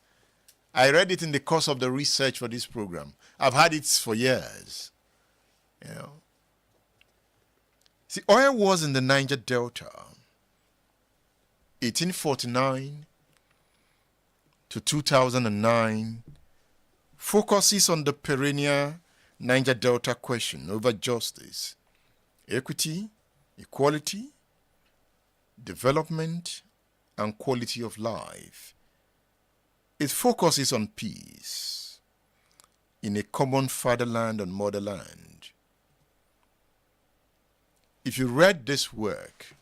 I read it in the course of the research for this program. I've had it for years. You know. See, Oil Wars in the Niger Delta, 1849 to 2009, focuses on the perennial Niger Delta question over justice, equity, equality, development, and quality of life. It focuses on peace in a common fatherland and motherland. If you read this work,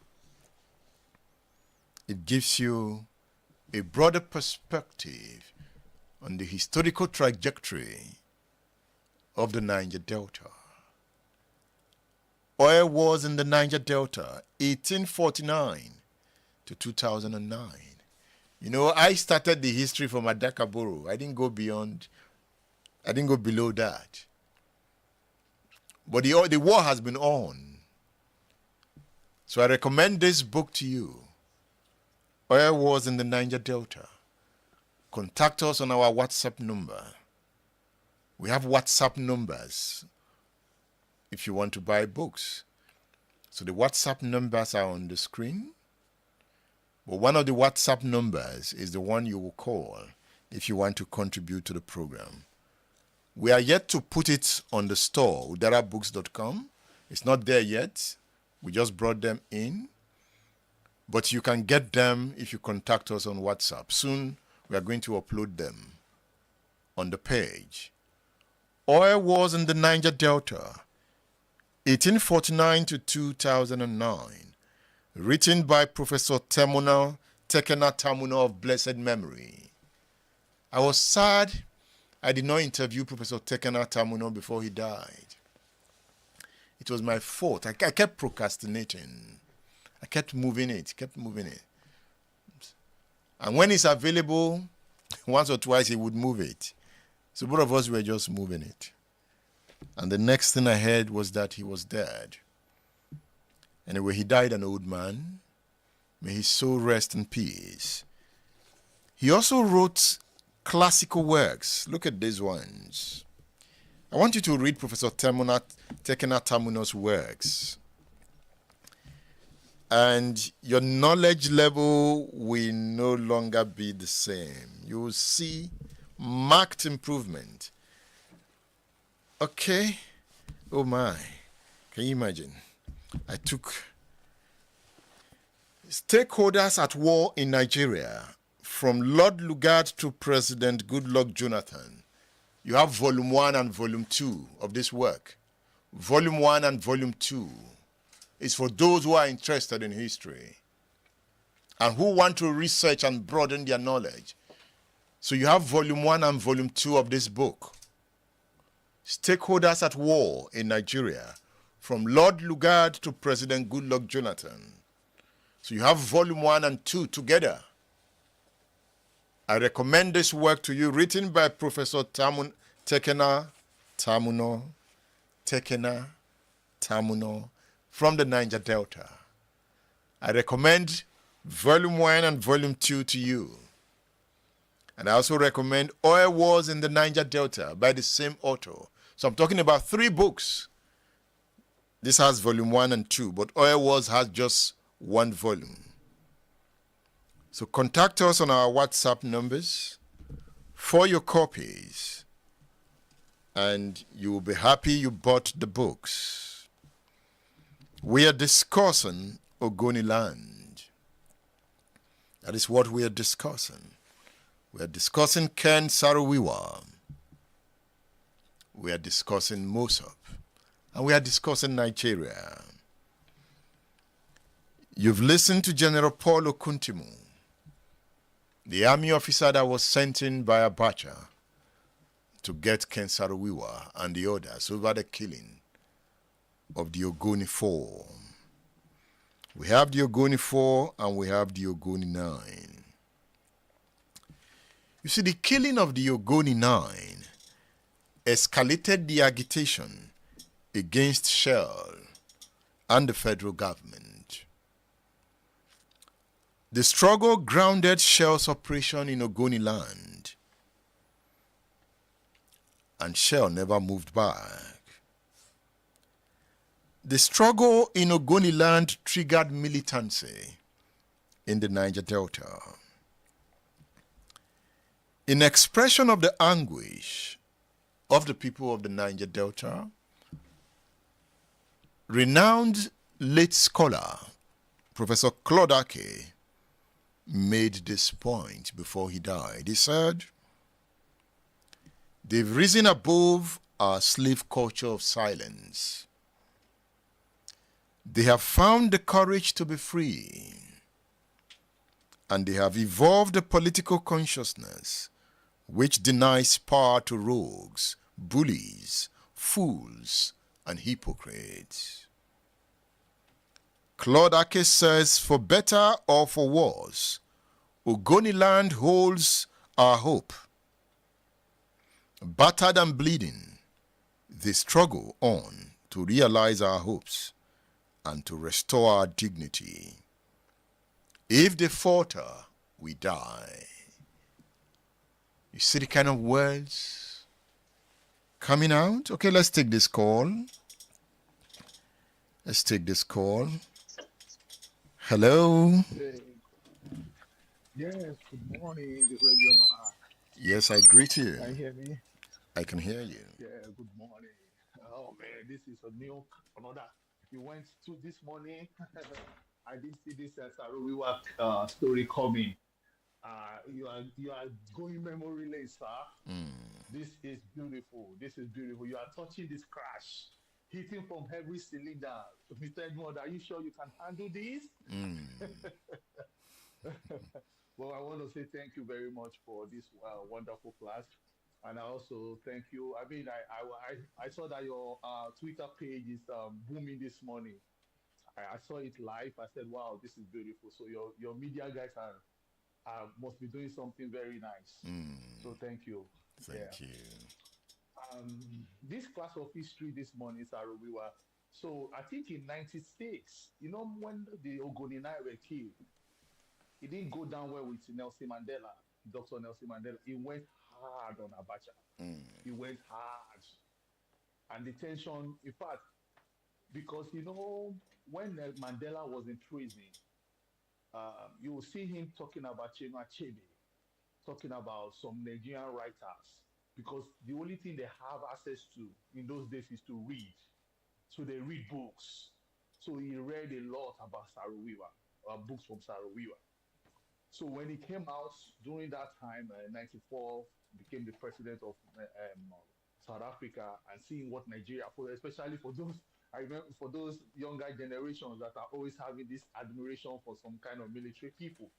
it gives you a broader perspective on the historical trajectory of the Niger Delta. Oil Wars in the Niger Delta, 1849 to 2009. You know, I started the history from Adakaboro. I didn't go below that. But the war has been on. So I recommend this book to you. Oil Wars in the Niger Delta. Contact us on our WhatsApp number. We have WhatsApp numbers if you want to buy books. So the WhatsApp numbers are on the screen. But one of the WhatsApp numbers is the one you will call if you want to contribute to the program. We are yet to put it on the store, udarabooks.com. It's not there yet. We just brought them in. But you can get them if you contact us on WhatsApp. Soon we are going to upload them on the page. Oil Wars in the Niger Delta, 1849 to 2009. Written by Professor Tekena Tamuno of blessed memory. I was sad I did not interview Professor Tekena Tamuno before he died. It was my fault. I kept procrastinating. I kept moving it. And when it's available, once or twice he would move it. So both of us were just moving it. And the next thing I heard was that he was dead. Anyway, he died an old man. May his soul rest in peace. He also wrote classical works. Look at these ones. I want you to read Professor Tekena Tamuno's works. And your knowledge level will no longer be the same. You will see marked improvement. Okay. Oh my. Can you imagine? I took stakeholders at war in Nigeria, from Lord Lugard to President Goodluck Jonathan. You have volume 1 and volume 2 of this work. Volume 1 and volume 2 is for those who are interested in history and who want to research and broaden their knowledge. So you have volume 1 and volume 2 of this book. Stakeholders at war in Nigeria, from Lord Lugard to President Goodluck Jonathan. So you have volume 1 and 2 together. I recommend this work to you, written by Professor Tekena Tamuno from the Niger Delta. I recommend volume 1 and volume 2 to you. And I also recommend Oil Wars in the Niger Delta by the same author. So I'm talking about 3 books This has volume 1 and 2, but Oil Wars has just one volume. So contact us on our WhatsApp numbers for your copies, and you will be happy you bought the books. We are discussing Ogoniland. That is what we are discussing. We are discussing Ken Saro-Wiwa. We are discussing MOSOP. And we are discussing Nigeria. You've listened to General Paul Okuntimu, the army officer that was sent in by Abacha to get Ken Saro-Wiwa and the others over the killing of the Ogoni 4. We have the Ogoni 4 and we have the Ogoni 9. You see, the killing of the Ogoni 9 escalated the agitation against Shell and the federal government. The struggle grounded Shell's operation in Ogoniland, and Shell never moved back. The struggle in Ogoniland triggered militancy in the Niger Delta. In expression of the anguish of the people of the Niger Delta, renowned late scholar Professor Claude Ake made this point before he died. He said, "They've risen above our slave culture of silence. They have found the courage to be free, and they have evolved a political consciousness which denies power to rogues, bullies, fools, and hypocrites." Claude Ake says, "For better or for worse, Ogoniland holds our hope. Battered and bleeding, they struggle on to realize our hopes and to restore our dignity. If they falter, we die." You see the kind of words coming out? Okay, let's take this call. Let's take this call. Hello? Yes, good morning, the radio man. Yes, I greet you. Can you hear me? I can hear you. Yeah, good morning. Oh man, this is another. You went to this morning. I did see this Saro-Wiwa story coming. You are going memory lane, sir. This is beautiful. This is beautiful. You are touching this crash, hitting from every cylinder. Mr. Edmond, are you sure you can handle this? Well, I want to say thank you very much for this wonderful class, and I also thank you. I mean, I saw that your Twitter page is booming this morning. I saw it live. I said, "Wow, this is beautiful." So your media guys must be doing something very nice. So thank you. Thank you. This class of history this morning, Saro-Wiwa. So I think in '96, when the Ogoni were killed, it didn't go down well with Nelson Mandela, Dr. Nelson Mandela. He went hard on Abacha. He went hard. And the tension, in fact, because, when Mandela was in prison, you will see him talking about Chinua Achebe, talking about some Nigerian writers, because the only thing they have access to in those days is to read. So they read books. So he read a lot about Saro-Wiwa, books from Saro-Wiwa. So when he came out during that time, '94, became the president of South Africa, and seeing what Nigeria, especially for those, I remember for those younger generations that are always having this admiration for some kind of military people.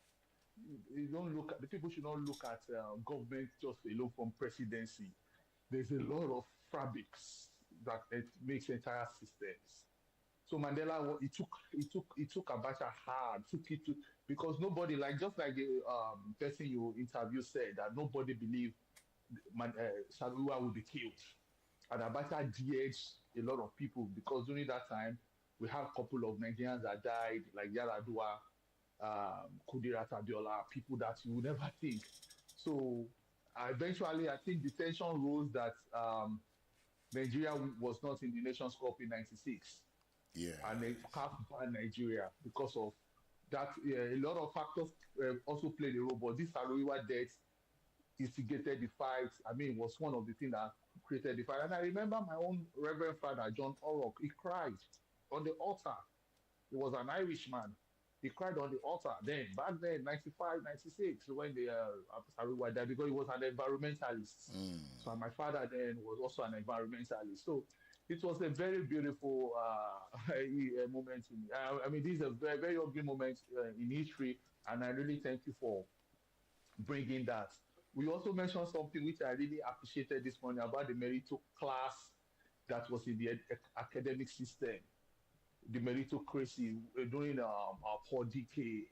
The people should not look at government just alone from presidency. There's a lot of fabrics that it makes entire systems. So Mandela, he took Abacha hard, because nobody, just like the person you interviewed said, that nobody believed Saro-Wiwa would be killed. And Abacha dared a lot of people, because during that time, we have a couple of Nigerians that died, like Yaradua, Kudirat Abiola, people that you would never think. So eventually, I think the tension rose that Nigeria was not in the Nations Cup in '96. and they have banned Nigeria because of that. A lot of factors also played a role, but this Saro-Wiwa death instigated the fight. I mean, it was one of the things that created the fight. And I remember my own Reverend Father, John Orrock, he cried on the altar. He was an Irishman. He cried on the altar then, back then, 95, 96, when the Saro-Wiwa died, because he was an environmentalist. So my father then was also an environmentalist. So it was a very beautiful moment to me. I mean, this is a very, very ugly moment in history, and I really thank you for bringing that. We also mentioned something which I really appreciated this morning about the meritocracy that was in the academic system, the meritocracy during our poor DK,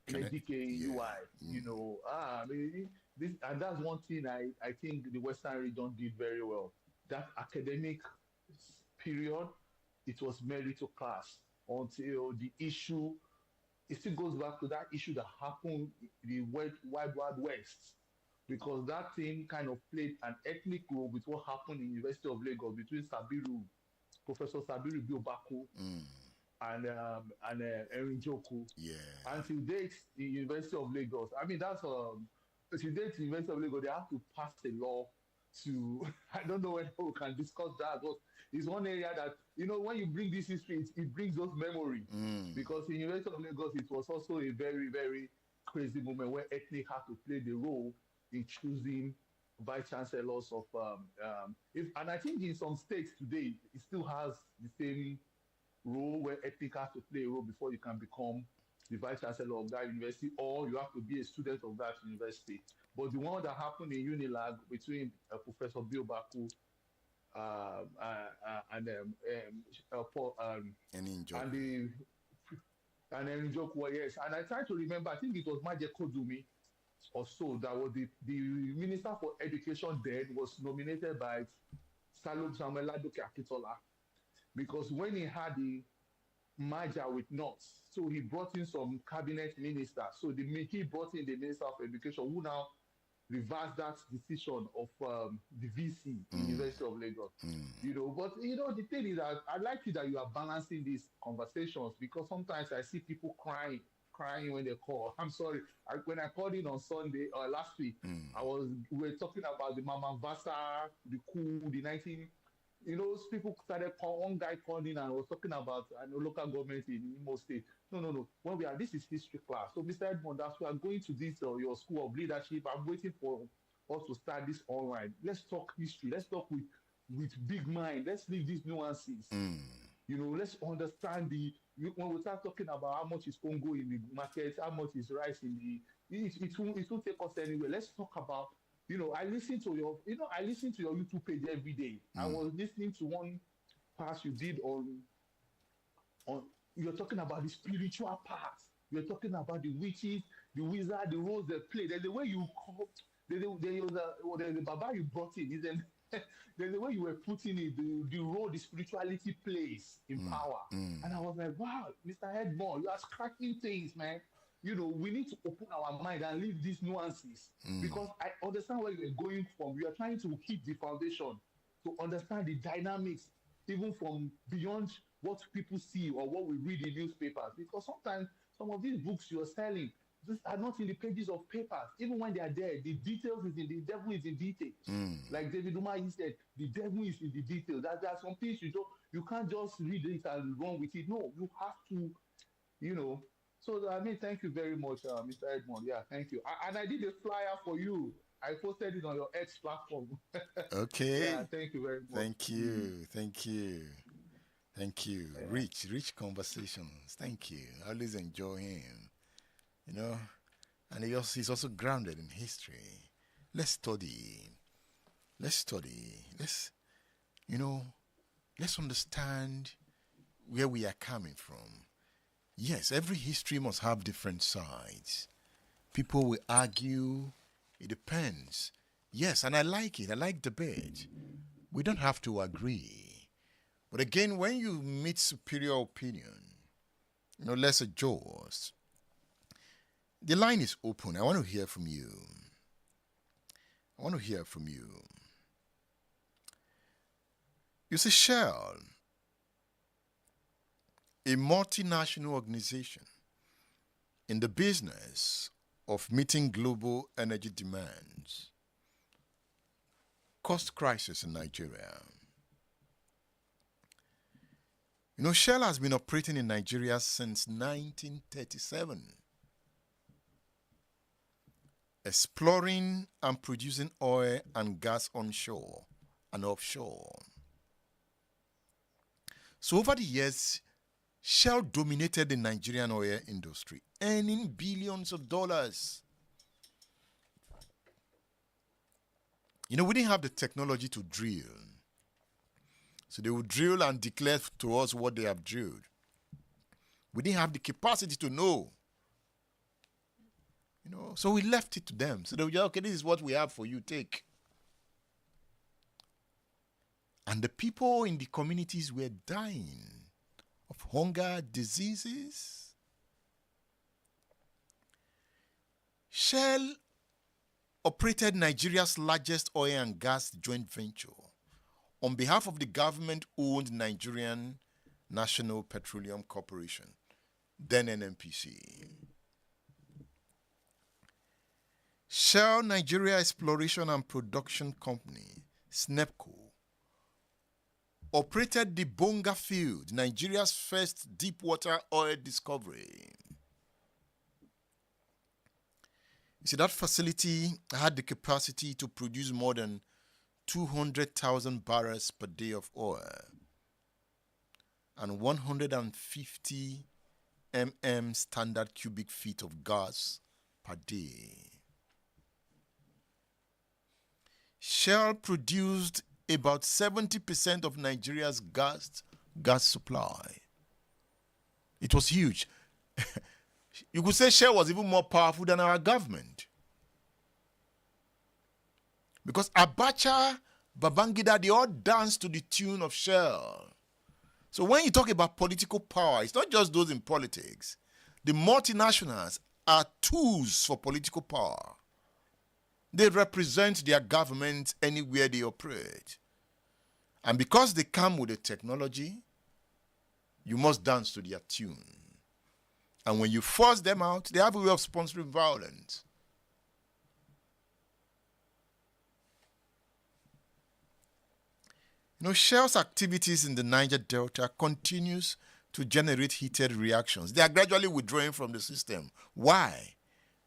DKUI, you know. I mean, this, and that's one thing I think the Western region did very well. That academic period, it was meritocracy until the issue. It still goes back to that issue that happened in the Wild West, because that thing kind of played an ethnic role with what happened in University of Lagos between Professor Sabiru Biobako, and Erin Joku. Until date, the University of Lagos. I mean, that's to date, the University of Lagos, they have to pass a law to. I don't know when we can discuss that, but it's one area that, you know, when you bring this history, it brings those memories. Because in University of Lagos, it was also a very, very crazy moment where ethnic had to play the role in choosing vice chancellors of and I think in some states today it still has the same role where ethnic has to play a role before you can become the vice chancellor of that university, or you have to be a student of that university. But the one that happened in Unilag between Professor Biobaku and Njoku, yes. And I try to remember, I think it was Maje Kodumi or so, that was the Minister for Education then was nominated by Samuel Ladoke Akitola, because when he had the merger with North, so he brought in some cabinet ministers. So he brought in the Minister of Education, who now reversed that decision of the VC, University of Lagos. You know, but you know, the thing is that I like it that you are balancing these conversations, because sometimes I see people crying when they call. I'm sorry. When I called in on Sunday or last week, we were talking about the Mama Vasa, the coup, the 19. You know, people started one guy called in and was talking about local government in Imo State. No. When this is history class. So, Mr. Edmond, that's why I'm going to this your school of leadership. I'm waiting for us to start this online. Let's talk history. Let's talk with big mind. Let's leave these nuances. You know, let's understand when we start talking about how much is Congo in the market, how much is rice in it won't take us anywhere. Let's talk about, you know, I listen to your YouTube page every day. I was listening to one pass you did on you're talking about the spiritual part. You're talking about the witches, the wizard, the roles they play. There's the way you call, there's the Baba you brought in, isn't there's the way you were putting it, the role the spirituality plays in power. And I was like, wow, Mr. Headmore, you are scratching things, man. You know, we need to open our mind and leave these nuances, because I understand where you're going from. We are trying to hit the foundation to understand the dynamics, even from beyond what people see or what we read in newspapers. Because sometimes some of these books you're selling just are not in the pages of papers. Even when they are there, the details is in the devil is in details. Like David Umahi said, the devil is in the details. There are some things you can't just read it and run with it. No, you have to, you know. So I mean, thank you very much, Mr. Edmond. Yeah, thank you. And I did a flyer for you. I posted it on your X platform. Okay. Yeah, thank you very much. Thank you. Rich conversations. Thank you. I always enjoy him. You know, and he's also grounded in history. Let's study. Let's understand where we are coming from. Yes, every history must have different sides. People will argue. It depends. Yes, and I like it. I like debate. We don't have to agree. But again, when you meet superior opinion, you know, let's adjust. The line is open. I want to hear from you. You see, Shell, a multinational organization in the business of meeting global energy demands, caused crisis in Nigeria. You know, Shell has been operating in Nigeria since 1937, exploring and producing oil and gas onshore and offshore. So over the years, Shell dominated the Nigerian oil industry, earning billions of dollars. You know, we didn't have the technology to drill. So they would drill and declare to us what they have drilled. We didn't have the capacity to know. You know, so we left it to them. So they would say, okay, this is what we have for you, take. And the people in the communities were dying of hunger, diseases. Shell operated Nigeria's largest oil and gas joint venture on behalf of the government-owned Nigerian National Petroleum Corporation, then NNPC. Shell Nigeria Exploration and Production Company, SNEPCO, operated the Bonga Field, Nigeria's first deep-water oil discovery. You see, that facility had the capacity to produce more than 200,000 barrels per day of oil and 150 standard cubic feet of gas per day. Shell produced about 70% of Nigeria's gas supply. It was huge. You could say Shell was even more powerful than our government. Because Abacha, Babangida, they all dance to the tune of Shell. So when you talk about political power, it's not just those in politics. The multinationals are tools for political power. They represent their government anywhere they operate. And because they come with the technology, you must dance to their tune. And when you force them out, they have a way of sponsoring violence. You know, Shell's activities in the Niger Delta continues to generate heated reactions. They are gradually withdrawing from the system. Why?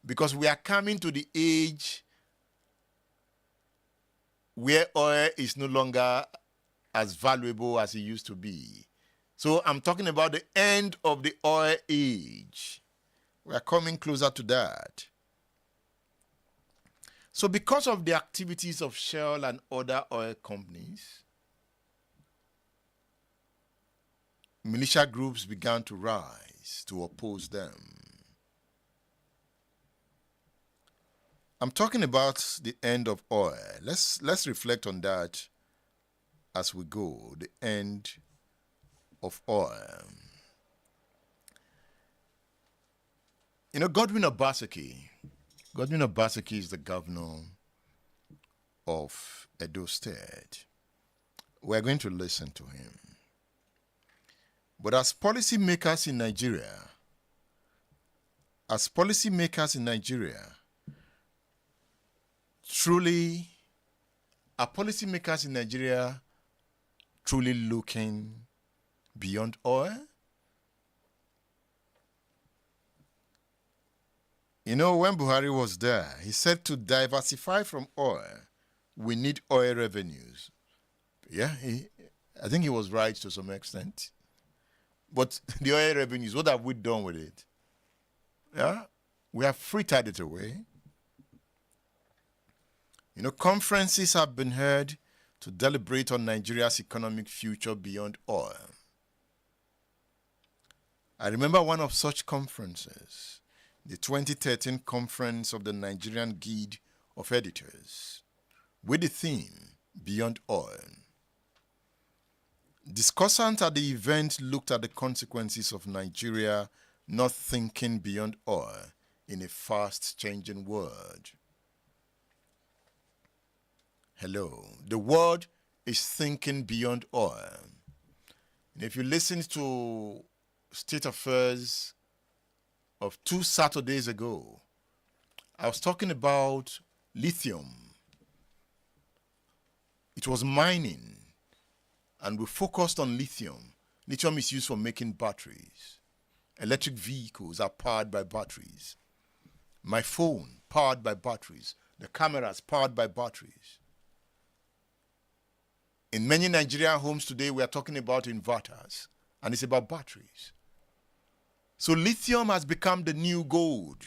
Because we are coming to the age where oil is no longer as valuable as it used to be. So I'm talking about the end of the oil age. We are coming closer to that. So because of the activities of Shell and other oil companies, militia groups began to rise to oppose them. I'm talking about the end of oil. Let's reflect on that as we go. The end of oil. You know, Godwin Obaseki is the governor of Edo State. We're going to listen to him. But as policymakers in Nigeria, truly, are policymakers in Nigeria truly looking beyond oil? You know, when Buhari was there, he said to diversify from oil, we need oil revenues. Yeah, I think he was right to some extent. But the oil revenues, what have we done with it? Yeah, we have frittered it away. You know, conferences have been held to deliberate on Nigeria's economic future beyond oil. I remember one of such conferences, the 2013 conference of the Nigerian Guild of Editors, with the theme Beyond Oil. Discussants at the event looked at the consequences of Nigeria not thinking beyond oil in a fast-changing world. Hello. The world is thinking beyond oil. And if you listen to State Affairs of 2 Saturdays ago, I was talking about lithium. It was mining, and we focused on lithium. Lithium is used for making batteries. Electric vehicles are powered by batteries. My phone, powered by batteries. The cameras, powered by batteries. In many Nigerian homes today, we are talking about inverters, and it's about batteries. So lithium has become the new gold.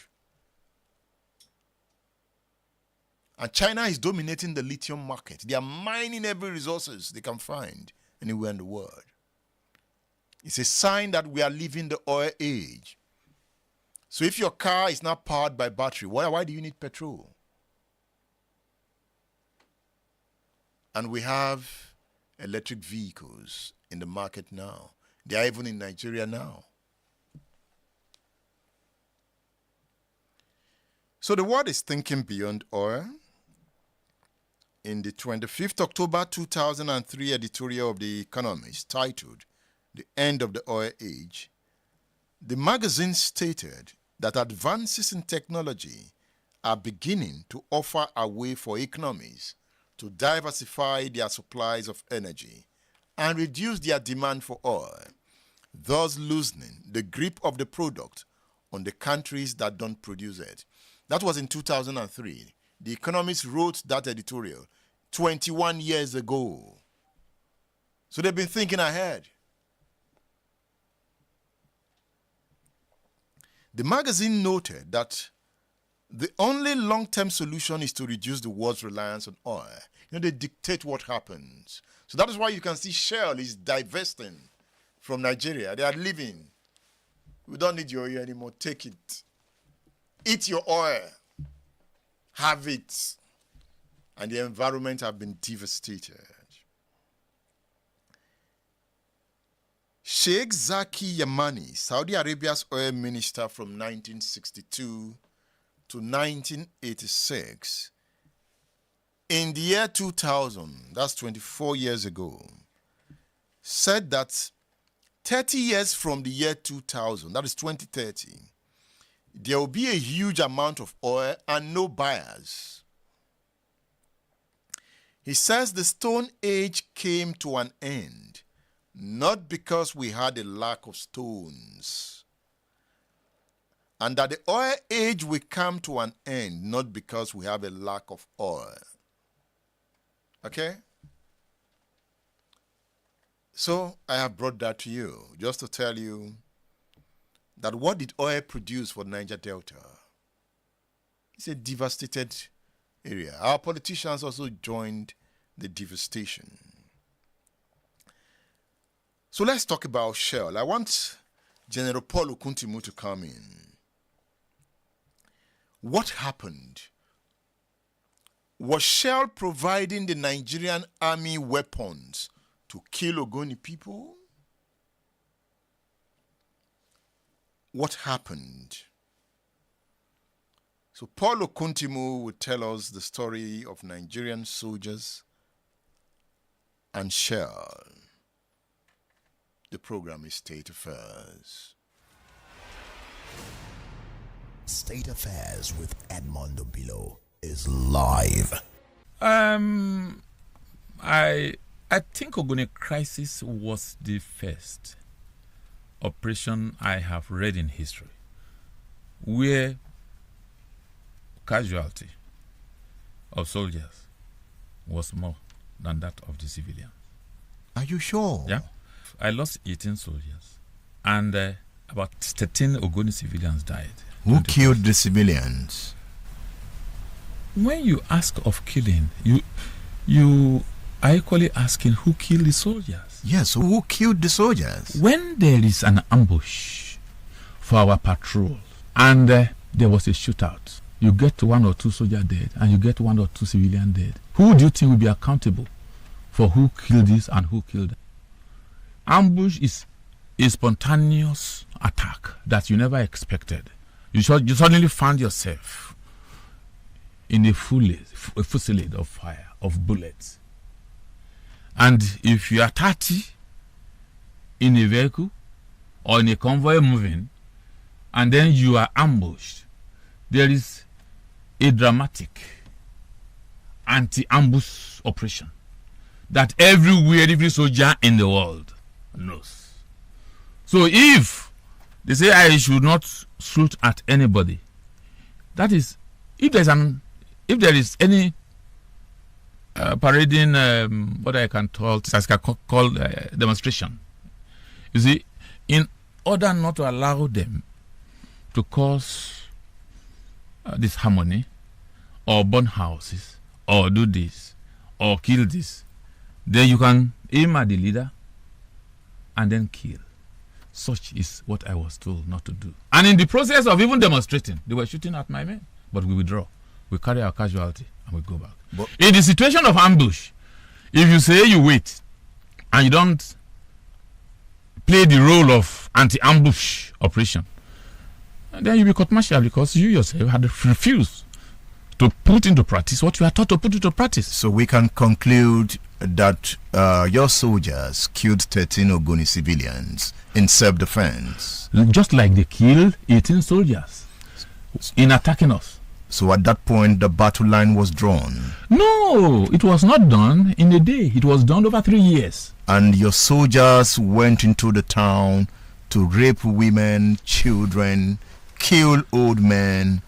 And China is dominating the lithium market. They are mining every resources they can find anywhere in the world. It's a sign that we are living the oil age. So if your car is not powered by battery, why do you need petrol? And we have electric vehicles in the market now. They are even in Nigeria now. So the world is thinking beyond oil. In the 25th October 2003 editorial of The Economist titled The End of the Oil Age, the magazine stated that advances in technology are beginning to offer a way for economies to diversify their supplies of energy and reduce their demand for oil, thus loosening the grip of the product on the countries that don't produce it. That was in 2003. The Economist wrote that editorial 21 years ago. So they've been thinking ahead. The magazine noted that the only long-term solution is to reduce the world's reliance on oil. They dictate what happens. So that is why you can see Shell is divesting from Nigeria. They are leaving. We don't need your oil anymore. Take it. Eat your oil. Have it. And the environment have been devastated. Sheikh Zaki Yamani, Saudi Arabia's oil minister from 1962 to 1986, in the year 2000, that's 24 years ago, said that 30 years from the year 2000, that is 2030, there will be a huge amount of oil and no buyers. He says the Stone Age came to an end, not because we had a lack of stones, and that the oil age will come to an end, not because we have a lack of oil. Okay? So I have brought that to you, just to tell you that what did oil produce for Niger Delta? It's a devastated area. Our politicians also joined the devastation. So let's talk about Shell. I want General Paul Timu to come in. What happened? Was Shell providing the Nigerian army weapons to kill Ogoni people? What happened? So Paul Okuntimu will tell us the story of Nigerian soldiers and Shell. The program is State Affairs. State Affairs with Edmondo Bilo is live. I think Ogoni crisis was the first operation I have read in history where casualty of soldiers was more than that of the civilians. Are you sure? Yeah. I lost 18 soldiers and about 13 Ogoni civilians died. Who killed the civilians? When you ask of killing, you are equally asking who killed the soldiers. Yes, so who killed the soldiers? When there is an ambush for our patrol and there was a shootout, you get 1 or 2 soldiers dead and you get 1 or 2 civilians dead. Who do you think will be accountable for who killed this and who killed that? Ambush is a spontaneous attack that you never expected. You suddenly found yourself in a fusillade of fire, of bullets. And if you are 30 in a vehicle or in a convoy moving, and then you are ambushed, there is a dramatic anti-ambush operation that every soldier in the world knows. So if they say I should not shoot at anybody, that is, if there is any parading, what I can call demonstration, you see, in order not to allow them to cause disharmony or burn houses or do this or kill this, then you can aim at the leader and then kill. Such is what I was told not to do. And in the process of even demonstrating, they were shooting at my men. But we withdraw. We carry our casualty and we go back. But in the situation of ambush, if you say you wait and you don't play the role of anti-ambush operation, then you'll be court-martialed because you yourself had refused to put into practice what you are taught to put into practice. So we can conclude that your soldiers killed 13 Ogoni civilians in self-defense. Just like they killed 18 soldiers in attacking us. So at that point, the battle line was drawn. No, it was not done in a day. It was done over 3 years. And your soldiers went into the town to rape women, children, kill old men,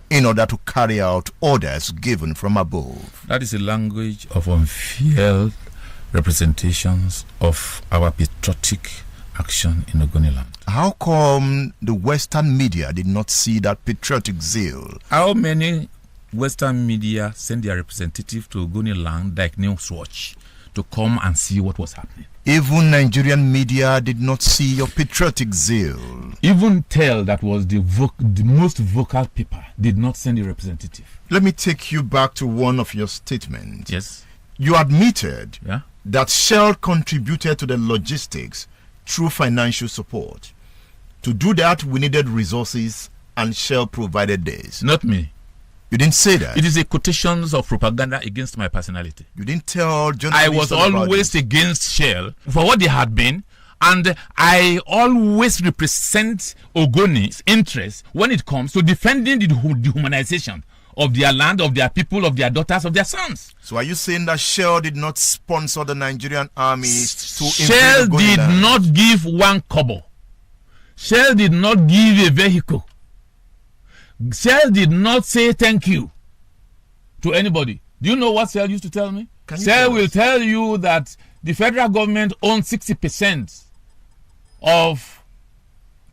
in order to carry out orders given from above. That is a language of unfair representations of our patriotic action in Ogoniland. How come the Western media did not see that patriotic zeal? How many Western media sent their representative to Ogoniland like Newswatch to come and see what was happening? Even Nigerian media did not see your patriotic zeal. Even Tell, that was the most vocal paper, did not send a representative. Let me take you back to one of your statements. Yes. You admitted Yeah. that Shell contributed to the logistics through financial support. To do that, we needed resources, and Shell provided this. Not me. You didn't say that. It is a quotations of propaganda against my personality. You didn't tell journalists. I was always against Shell for what they had been, and I always represent Ogoni's interests when it comes to defending the dehumanization of their land, of their people, of their daughters, of their sons. So are you saying that Shell did not sponsor the Nigerian army to Shell invade did Ogoniland? not give one kobo. Shell did not give a vehicle. Shell did not say thank you to anybody. Do you know what Shell used to tell me? Shell will tell you that the federal government owns 60% of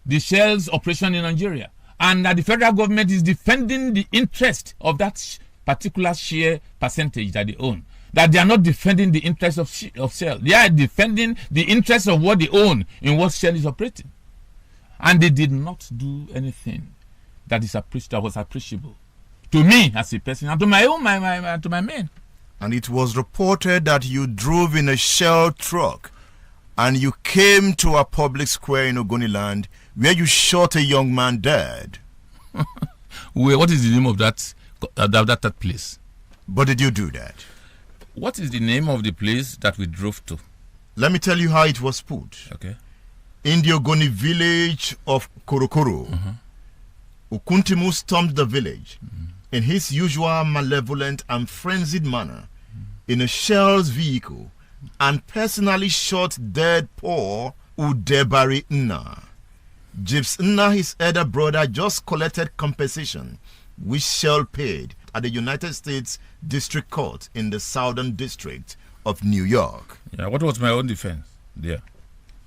the Shell's operation in Nigeria, and that the federal government is defending the interest of that particular share percentage that they own. That they are not defending the interest of Shell. They are defending the interest of what they own in what Shell is operating. And they did not do anything that was appreciable to me as a person and to my own to my men. And it was reported that you drove in a Shell truck and you came to a public square in Ogoniland where you shot a young man dead. What is the name of that place? But did you do that? What is the name of the place that we drove to? Let me tell you how it was put. Okay. In the Ogoni village of Korokoro, Timu stormed the village in his usual malevolent and frenzied manner in a Shell's vehicle and personally shot dead poor Udebari Nna. Jibs Nna, his elder brother, just collected compensation which Shell paid at the United States District Court in the Southern District of New York. Yeah, what was my own defense there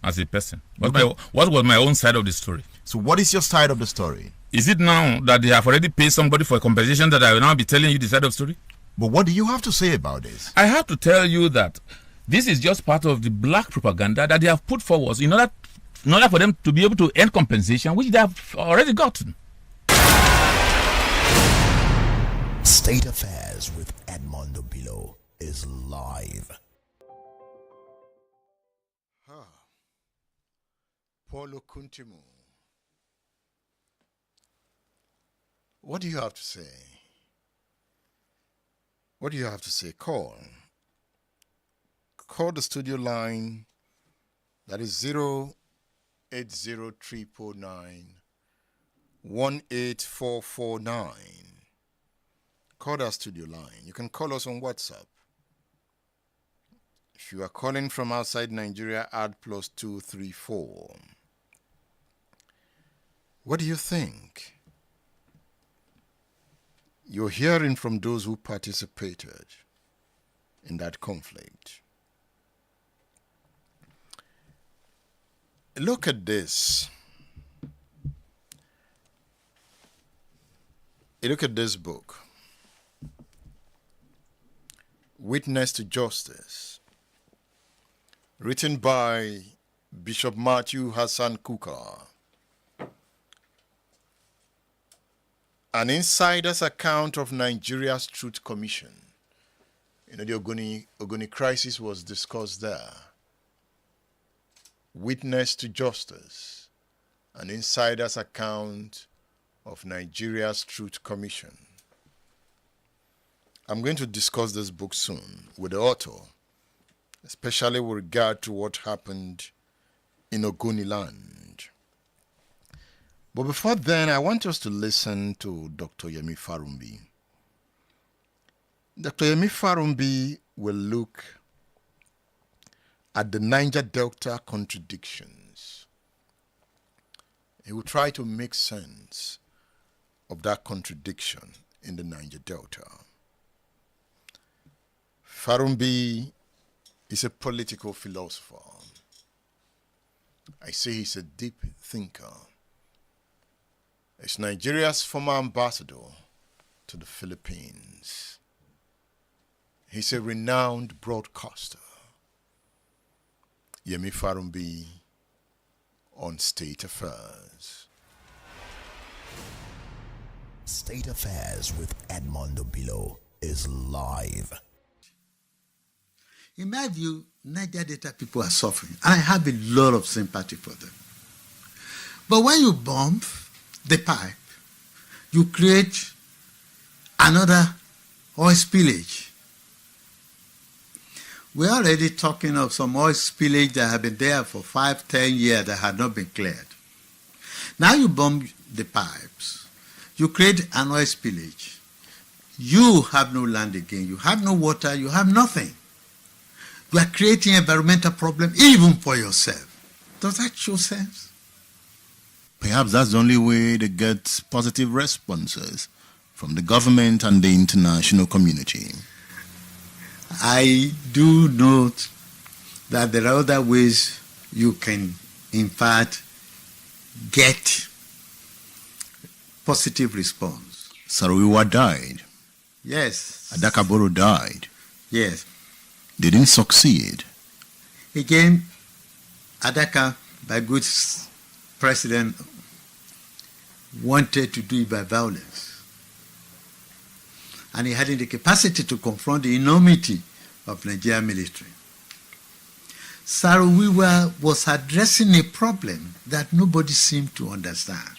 as a person? What was my own side of the story? So what is your side of the story? Is it now that they have already paid somebody for a compensation that I will now be telling you the side of the story? But what do you have to say about this? I have to tell you that this is just part of the black propaganda that they have put forward in order for them to be able to earn compensation, which they have already gotten. State Affairs with Edmondo Bilo is live. Paulo Kuntimu, what do you have to say? What do you have to say? Call the studio line. That is 080-309-18449. Call our studio line. You can call us on WhatsApp. If you are calling from outside Nigeria, add +234. What do you think? You're hearing from those who participated in that conflict. Look at this. Look at this book. Witness to Justice, written by Bishop Matthew Hassan Kukar. An insider's account of Nigeria's Truth Commission. The Ogoni crisis was discussed there. Witness to Justice, an insider's account of Nigeria's Truth Commission. I'm going to discuss this book soon with the author, especially with regard to what happened in Ogoniland. But before then, I want us to listen to Dr. Yemi Farumbi. Dr. Yemi Farumbi will look at the Niger Delta contradictions. He will try to make sense of that contradiction in the Niger Delta. Farumbi is a political philosopher. I say he's a deep thinker. He's Nigeria's former ambassador to the Philippines. He's a renowned broadcaster. Yemi Farumbi on State Affairs. State Affairs with Edmondo Bilo is live. In my view, Niger Delta people are suffering. I have a lot of sympathy for them. But when you bomb the pipe, you create another oil spillage. We're already talking of some oil spillage that have been there for 5-10 years that had not been cleared. Now you bomb the pipes, you create an oil spillage. You have no land again, you have no water, you have nothing. You are creating an environmental problem even for yourself. Does that show sense? Perhaps that's the only way they get positive responses from the government and the international community. I do note that there are other ways you can, in fact, get positive response. Saro-Wiwa died. Yes. Adakaboro died. Yes. They didn't succeed. Again, Adaka, by good president, wanted to do it by violence. And he had the capacity to confront the enormity of Nigerian military. Saro-Wiwa was addressing a problem that nobody seemed to understand.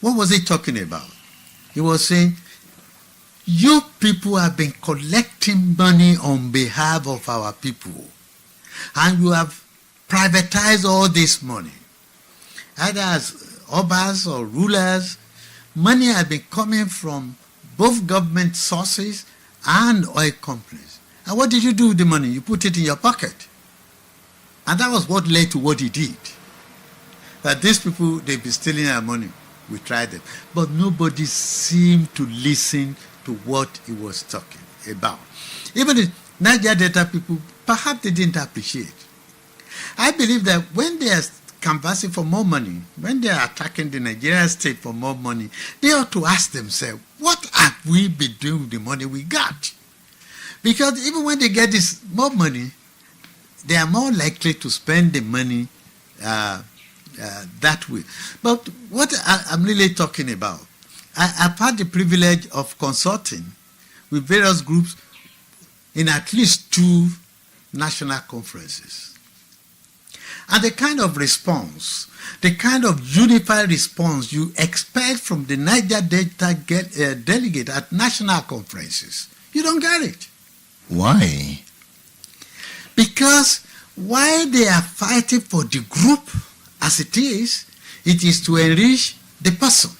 What was he talking about? He was saying, you people have been collecting money on behalf of our people, and you have privatized all this money. Either as obas or rulers, money has been coming from both government sources and oil companies. And what did you do with the money? You put it in your pocket. And that was what led to what he did. That these people, they've been stealing our money. We tried them. But nobody seemed to listen to what he was talking about. Even the Niger Delta people, perhaps they didn't appreciate. I believe that when they are canvassing for more money, when they are attacking the Nigerian state for more money, they ought to ask themselves, what have we been doing with the money we got? Because even when they get this more money, they are more likely to spend the money that way. But what I'm really talking about, I've had the privilege of consulting with various groups in at least 2 national conferences. And the kind of response, the kind of unified response you expect from the Niger Delta delegate at national conferences, you don't get it. Why? Because Why they are fighting for the group as it is to enrich the person.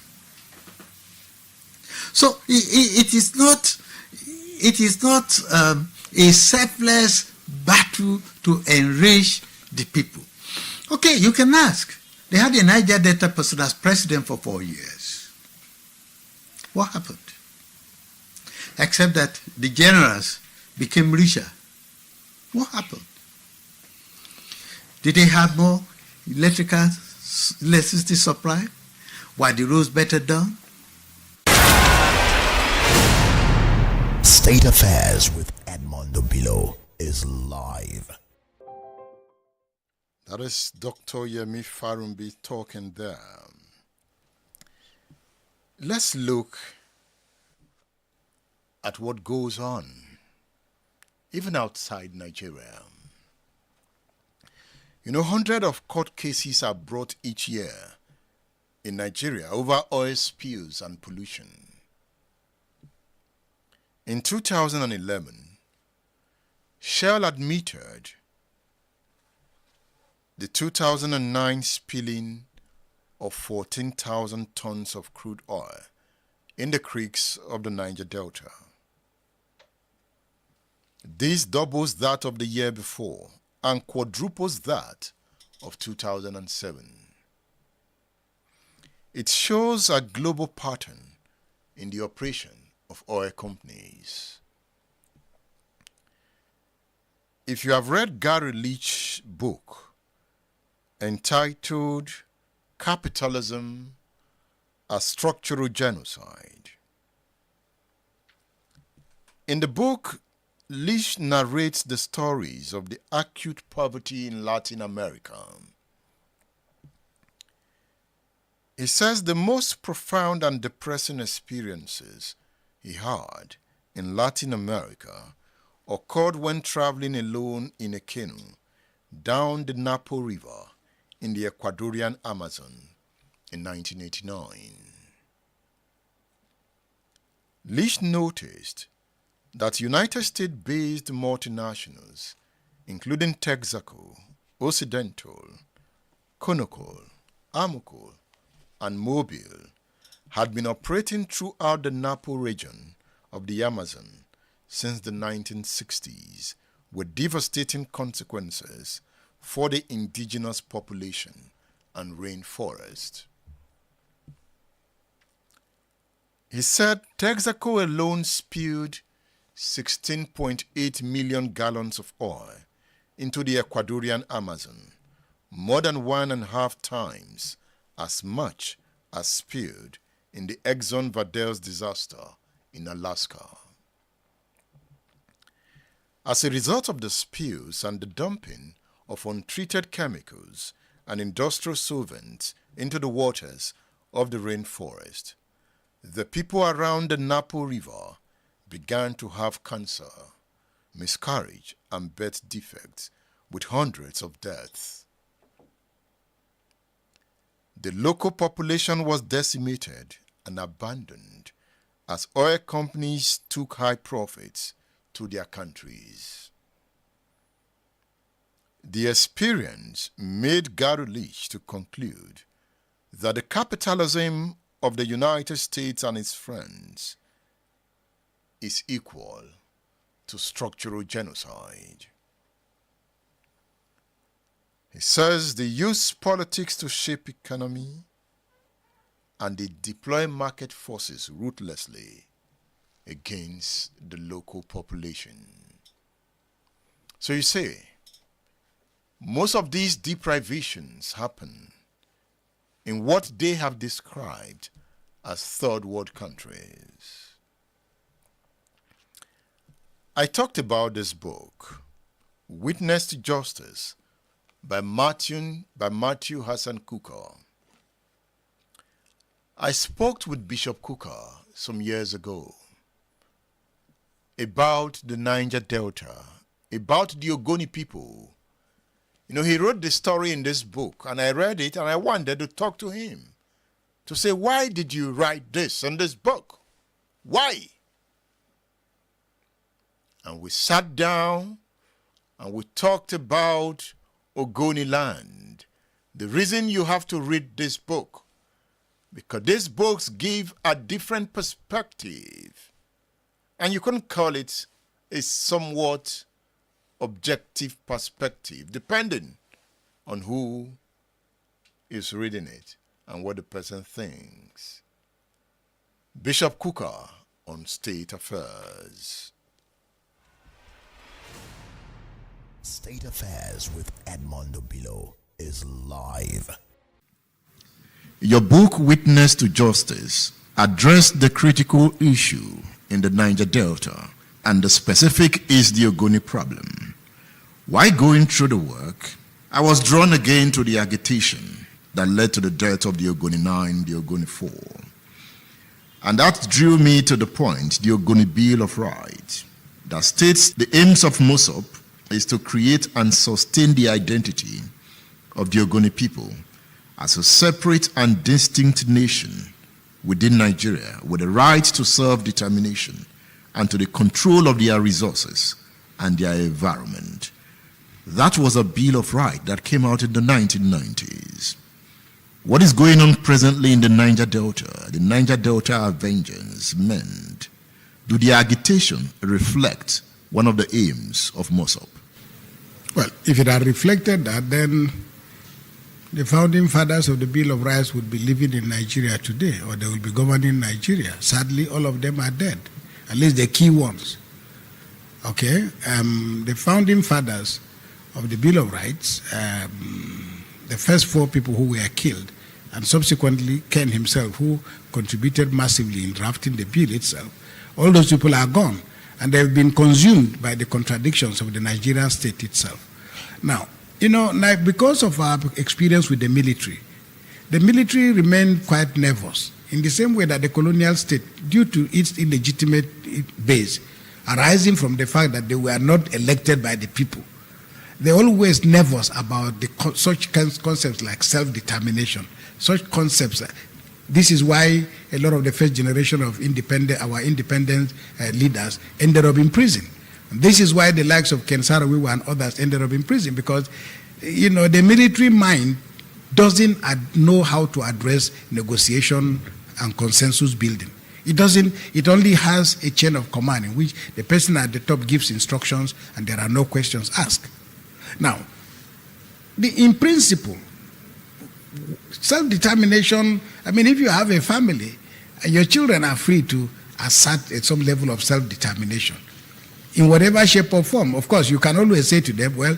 So it is not a selfless battle to enrich the people. Okay, you can ask. They had a Niger Delta person as president for 4 years. What happened? Except that the generals became richer. What happened? Did they have more electricity supply? Were the roads better done? State Affairs with Edmondo Bilo is live. That is Dr. Yemi Farumbi talking there. Let's look at what goes on, even outside Nigeria. You know, hundreds of court cases are brought each year in Nigeria over oil spills and pollution. In 2011, Shell admitted the 2009 spilling of 14,000 tons of crude oil in the creeks of the Niger Delta. This doubles that of the year before and quadruples that of 2007. It shows a global pattern in the operation of oil companies. If you have read Gary Leach's book entitled Capitalism, a Structural Genocide, in the book, Leach narrates the stories of the acute poverty in Latin America. He says the most profound and depressing experiences he had in Latin America occurred when traveling alone in a canoe down the Napo River in the Ecuadorian Amazon in 1989. Leach noticed that United States-based multinationals, including Texaco, Occidental, Conoco, Amoco, and Mobile, had been operating throughout the Napo region of the Amazon since the 1960s, with devastating consequences for the indigenous population and rainforest. He said Texaco alone spilled 16.8 million gallons of oil into the Ecuadorian Amazon, more than 1.5 times as much as spilled in the Exxon Valdez disaster in Alaska. As a result of the spills and the dumping of untreated chemicals and industrial solvents into the waters of the rainforest, the people around the Napo River began to have cancer, miscarriage, and birth defects, with hundreds of deaths. The local population was decimated and abandoned as oil companies took high profits to their countries. The experience made Gary Leach to conclude that the capitalism of the United States and its friends is equal to structural genocide. He says they use politics to shape economy and they deploy market forces ruthlessly against the local population. So you see, most of these deprivations happen in what they have described as third world countries. I talked about this book, Witness to Justice, by Matthew Hassan Kuka. I spoke with Bishop Kuka some years ago about the Niger Delta, about the Ogoni people. You know, he wrote the story in this book, and I read it, and I wanted to talk to him to say, why did you write this in this book? Why? And we sat down and we talked about Ogoniland. The reason you have to read this book, because these books give a different perspective, and you can call it a somewhat objective perspective, depending on who is reading it and what the person thinks. Bishop Kuka on State Affairs. State Affairs with Edmondo Bilo is live. Your book, Witness to Justice, addressed the critical issue in the Niger Delta, and the specific is the Ogoni problem. While going through the work, I was drawn again to the agitation that led to the death of the Ogoni 9, the Ogoni 4. And that drew me to the point, the Ogoni Bill of Rights, that states the aims of MOSOP is to create and sustain the identity of the Ogoni people as a separate and distinct nation within Nigeria with a right to self-determination and to the control of their resources and their environment. That was a Bill of Rights that came out in the 1990s. What is going on presently in the Niger Delta? The Niger Delta vengeance meant. Do the agitation reflect one of the aims of MOSOP? Well, if it had reflected that, then the founding fathers of the Bill of Rights would be living in Nigeria today, or they will be governing Nigeria. Sadly, all of them are dead, at least the key ones. Okay? The founding fathers of the Bill of Rights, the first 4 people who were killed, and subsequently Ken himself, who contributed massively in drafting the bill itself, all those people are gone, and they've been consumed by the contradictions of the Nigerian state itself. Now, because of our experience with the military remained quite nervous, in the same way that the colonial state, due to its illegitimate base, arising from the fact that they were not elected by the people, they're always nervous about such concepts like self-determination, such concepts. This is why a lot of the first generation of our independent leaders ended up in prison. And this is why the likes of Ken Saro-Wiwa and others ended up in prison, because the military mind doesn't know how to address negotiation and consensus building. It only has a chain of command in which the person at the top gives instructions and there are no questions asked. Now, in principle, self-determination, if you have a family, your children are free to assert some level of self-determination in whatever shape or form. Of course, you can always say to them, well,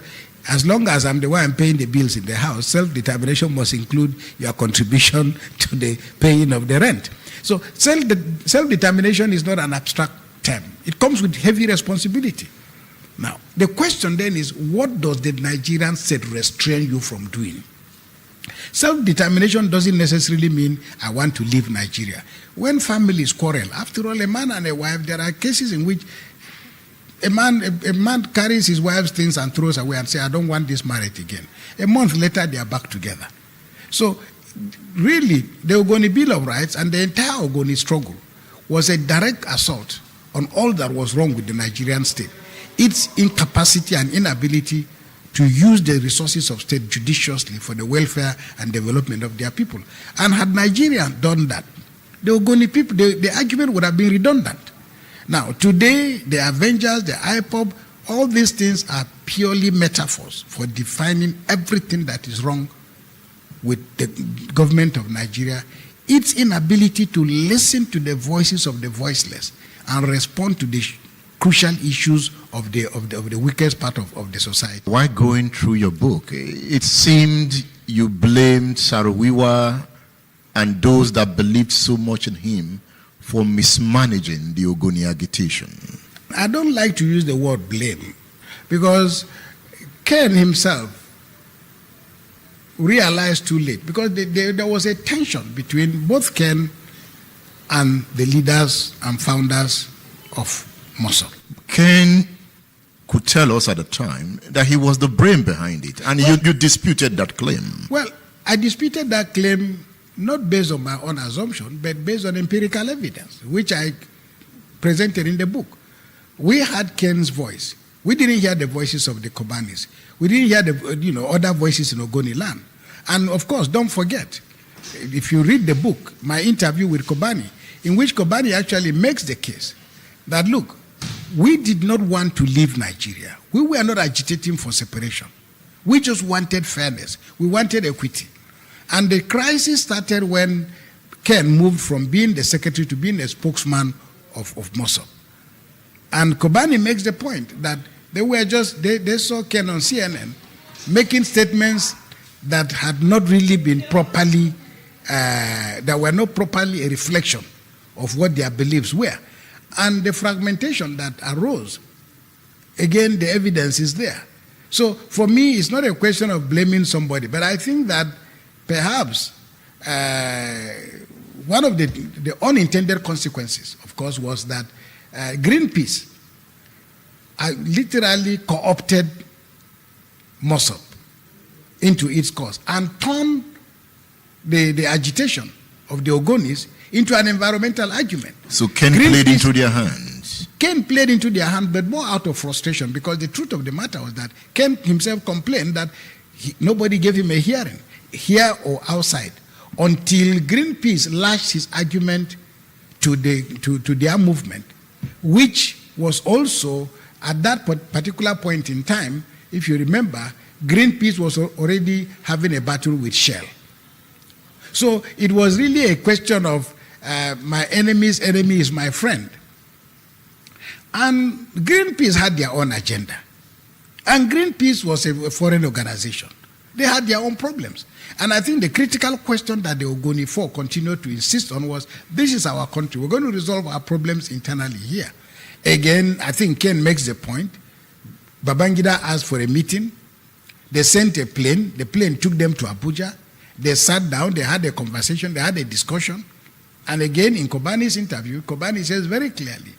as long as I'm the one paying the bills in the house, self-determination must include your contribution to the paying of the rent. So self-determination is not an abstract term. It comes with heavy responsibility. Now, the question then is, what does the Nigerian state restrain you from doing? Self-determination doesn't necessarily mean I want to leave Nigeria. When families quarrel, after all, a man and a wife, there are cases in which a man carries his wife's things and throws away and says, I don't want this marriage again. A month later, they are back together. So, really, the Ogoni Bill of Rights and the entire Ogoni struggle was a direct assault on all that was wrong with the Nigerian state. Its incapacity and inability to use the resources of state judiciously for the welfare and development of their people. And had Nigeria done that, the Ogoni people, the argument would have been redundant. Now, today, the Avengers, the IPOB, all these things are purely metaphors for defining everything that is wrong with the government of Nigeria, its inability to listen to the voices of the voiceless and respond to the crucial issues of the weakest part of the society. While going through your book, it seemed you blamed Saro-Wiwa and those that believed so much in him for mismanaging the Ogoni agitation. I don't like to use the word blame, because Ken himself realized too late, because there was a tension between both Ken and the leaders and founders of MOSOP. Ken could tell us at the time that he was the brain behind it, and you disputed that claim. Well, I disputed that claim not based on my own assumption, but based on empirical evidence, which I presented in the book. We had Ken's voice We didn't hear the voices of the Kobanis. We didn't hear the other voices in Ogoniland. And of course, don't forget, if you read the book, my interview with Kobani, in which Kobani actually makes the case that, look, we did not want to leave Nigeria. We were not agitating for separation. We just wanted fairness. We wanted equity. And the crisis started when Ken moved from being the secretary to being a spokesman of MOSOP. And Kobani makes the point that they saw Ken on CNN making statements that had not really been properly, that were not properly a reflection of what their beliefs were. And the fragmentation that arose, again, the evidence is there. So for me, it's not a question of blaming somebody, but I think that perhaps one of the unintended consequences, of course, was that Greenpeace literally co-opted MOSOP into its cause and turned the agitation of the Ogonis into an environmental argument. So Ken played into their hands. Ken played into their hands, but more out of frustration, because the truth of the matter was that Ken himself complained that nobody gave him a hearing, here or outside, until Greenpeace lashed his argument to their movement, which was also, at that particular point in time, if you remember, Greenpeace was already having a battle with Shell. So it was really a question of my enemy's enemy is my friend. And Greenpeace had their own agenda. And Greenpeace was a foreign organization. They had their own problems. And I think the critical question that the Ogoni 4 continued to insist on was, this is our country. We're going to resolve our problems internally here. Again, I think Ken makes the point. Babangida asked for a meeting. They sent a plane. The plane took them to Abuja. They sat down. They had a conversation. They had a discussion. And again, in Kobani's interview, Kobani says very clearly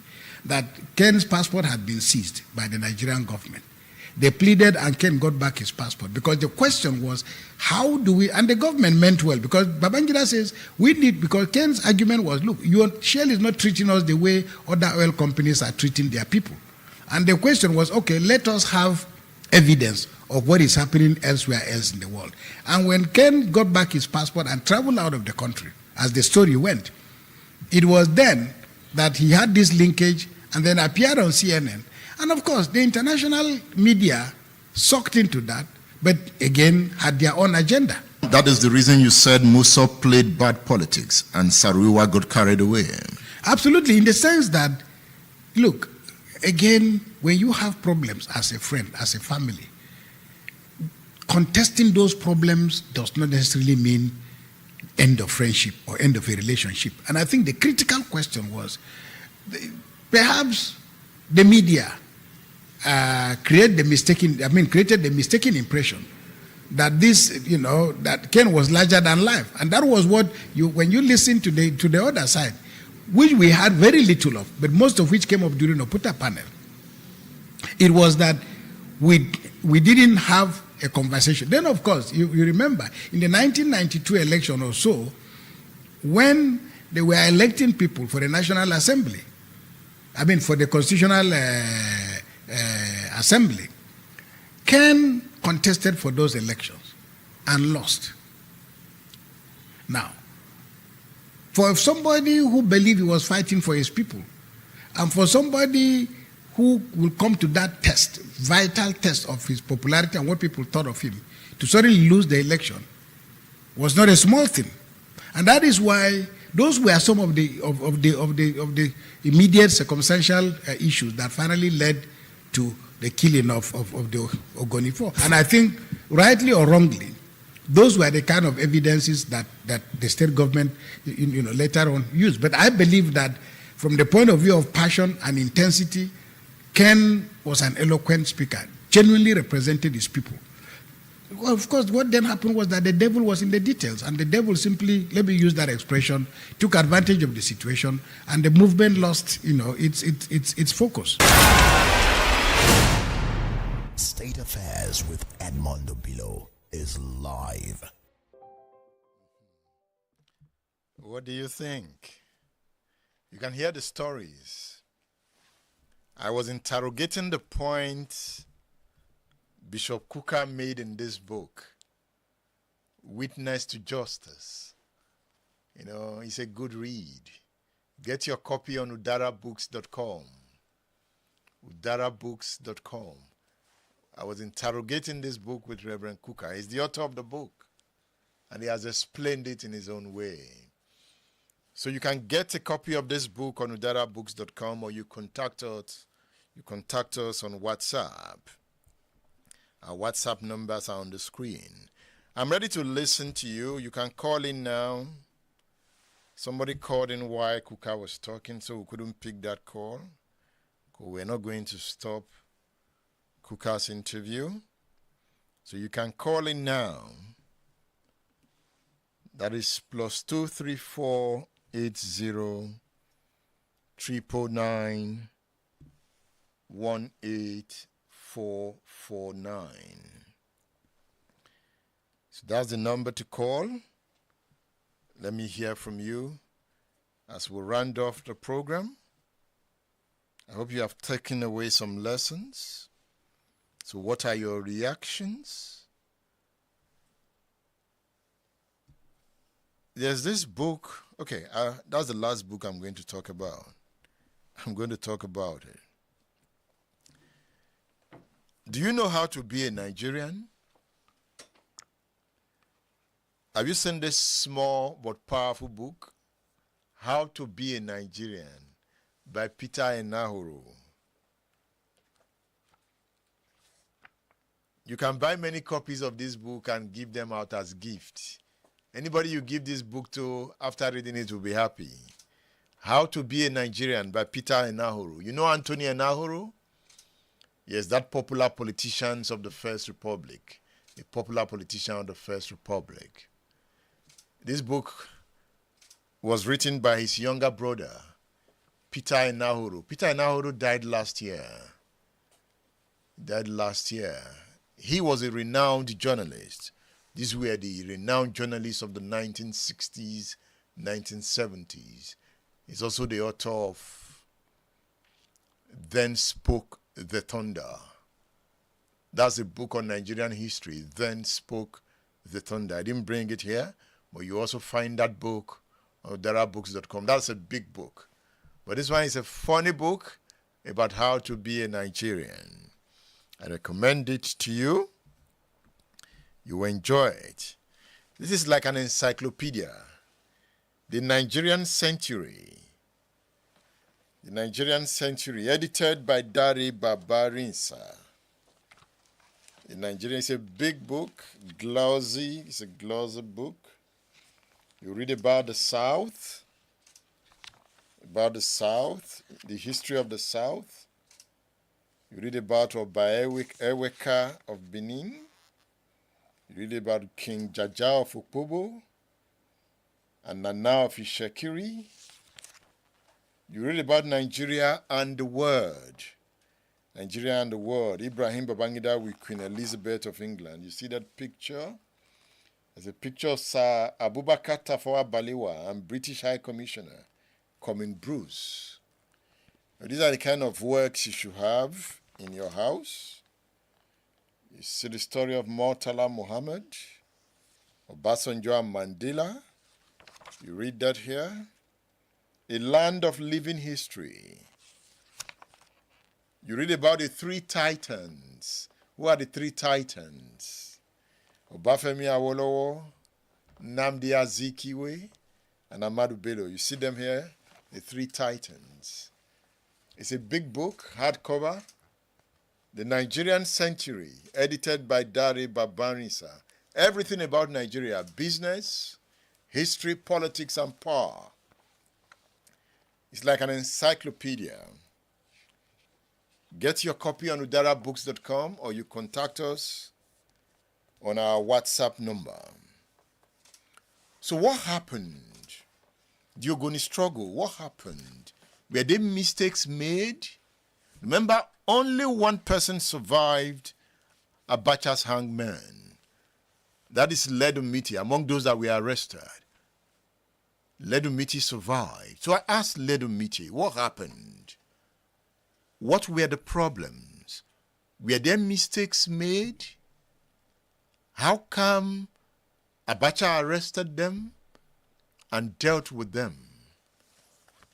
that Ken's passport had been seized by the Nigerian government. They pleaded and Ken got back his passport, because the question was, how do we, and the government meant well, because Babangida says, we need, because Ken's argument was, look, Shell is not treating us the way other oil companies are treating their people. And the question was, okay, let us have evidence of what is happening elsewhere else in the world. And when Ken got back his passport and traveled out of the country, as the story went, it was then that he had this linkage and then appeared on CNN. And of course, the international media sucked into that, but again, had their own agenda. That is the reason you said MOSOP played bad politics and Saro-Wiwa got carried away. Absolutely, in the sense that, look, again, when you have problems as a friend, as a family, contesting those problems does not necessarily mean end of friendship or end of a relationship. And I think the critical question was, perhaps the media created the mistaken impression that this, that Ken was larger than life. And that was what when you listen to the other side, which we had very little of, but most of which came up during Oputa panel, it was that we didn't have a conversation. Then, of course, you remember, in the 1992 election or so, when they were electing people for the National Assembly, for the Constitutional Assembly, Ken contested for those elections and lost. Now, for somebody who believed he was fighting for his people, and for somebody who will come to that test, vital test of his popularity and what people thought of him, to suddenly lose the election was not a small thing. And that is why those were some of the immediate circumstantial issues that finally led to the killing of the Ogoni 4. And I think, rightly or wrongly, those were the kind of evidences that the state government later on used. But I believe that from the point of view of passion and intensity, Ken was an eloquent speaker, genuinely represented his people. Well, of course, what then happened was that the devil was in the details, and the devil simply, let me use that expression, took advantage of the situation, and the movement lost, its focus. State Affairs with Edmondo Bilo is live. What do you think? You can hear the stories I was interrogating the point Bishop Kuka made in this book, Witness to Justice. You know, it's a good read. Get your copy on udarabooks.com. udarabooks.com. I was interrogating this book with Reverend Kuka. He's the author of the book, and he has explained it in his own way. So you can get a copy of this book on udarabooks.com, or you contact us on WhatsApp. Our WhatsApp numbers are on the screen. I'm ready to listen to you. You can call in now. Somebody called in while Kuka was talking, so we couldn't pick that call. We're not going to stop Kuka's interview. So you can call in now. That is +234 80 999 18449. So that's the number to call. Let me hear from you as we round off the program. I hope you have taken away some lessons. So what are your reactions? There's this book. Okay, that's the last book I'm going to talk about. I'm going to talk about it. Do you know how to be a Nigerian? Have you seen this small but powerful book, How to Be a Nigerian, by Peter Enahoro? You can buy many copies of this book and give them out as gifts. Anybody you give this book to after reading it will be happy. How to Be a Nigerian by Peter Enahoro. You know Anthony Enahoro? Yes, that popular politician of the First Republic. A popular politician of the First Republic. This book was written by his younger brother, Peter Enahoro. Peter Enahoro died last year. He was a renowned journalist. These were the renowned journalists of the 1960s, 1970s. He's also the author of Then Spoke the Thunder. That's a book on Nigerian history, Then Spoke the Thunder. I didn't bring it here, but you also find that book on darabooks.com. That's a big book. But this one is a funny book about how to be a Nigerian. I recommend it to you. You will enjoy it. This is like an encyclopedia. The Nigerian Century. The Nigerian Century, edited by Dari Babarinsa. The Nigerian is a big book, glossy. It's a glossy book. You read about the South, the history of the South. You read about Oba Eweka of Benin. You read about King Jaja of Opobo and Nana of Ishekiri. You read about Nigeria and the world. Nigeria and the world. Ibrahim Babangida with Queen Elizabeth of England. You see that picture? There's a picture of Sir Abubakar Tafawa Balewa and British High Commissioner Coming Bruce. Now, these are the kind of works you should have in your house. You see the story of Murtala Muhammad, Obasanjo and Mandela. You read that here. A land of living history. You read about the three titans. Who are the three titans? Obafemi Awolowo, Nnamdi Azikiwe, and Ahmadu Bello. You see them here? The three titans. It's a big book, hardcover. The Nigerian Century, edited by Dari Babarinsa. Everything about Nigeria, business, history, politics, and power. It's like an encyclopedia. Get your copy on udarabooks.com, or you contact us on our WhatsApp number. So what happened? The Ogoni struggle, what happened? Were there mistakes made? Remember, only one person survived Abacha's hangman. That is Ledumiti, among those that were arrested. Ledumiti survived. So I asked Ledumiti, what happened? What were the problems? Were there mistakes made? How come Abacha arrested them and dealt with them?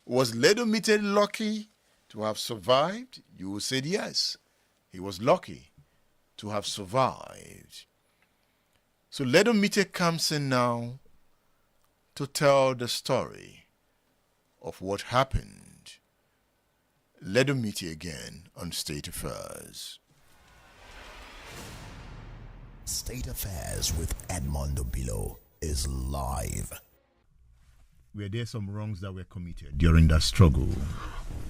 Was Ledomite lucky to have survived? You will say yes. He was lucky to have survived. So Ledomite comes in now to tell the story of what happened. Ledomite again on State Affairs. State Affairs with Edmondo Bilo is live. Were there some wrongs that were committed during that struggle?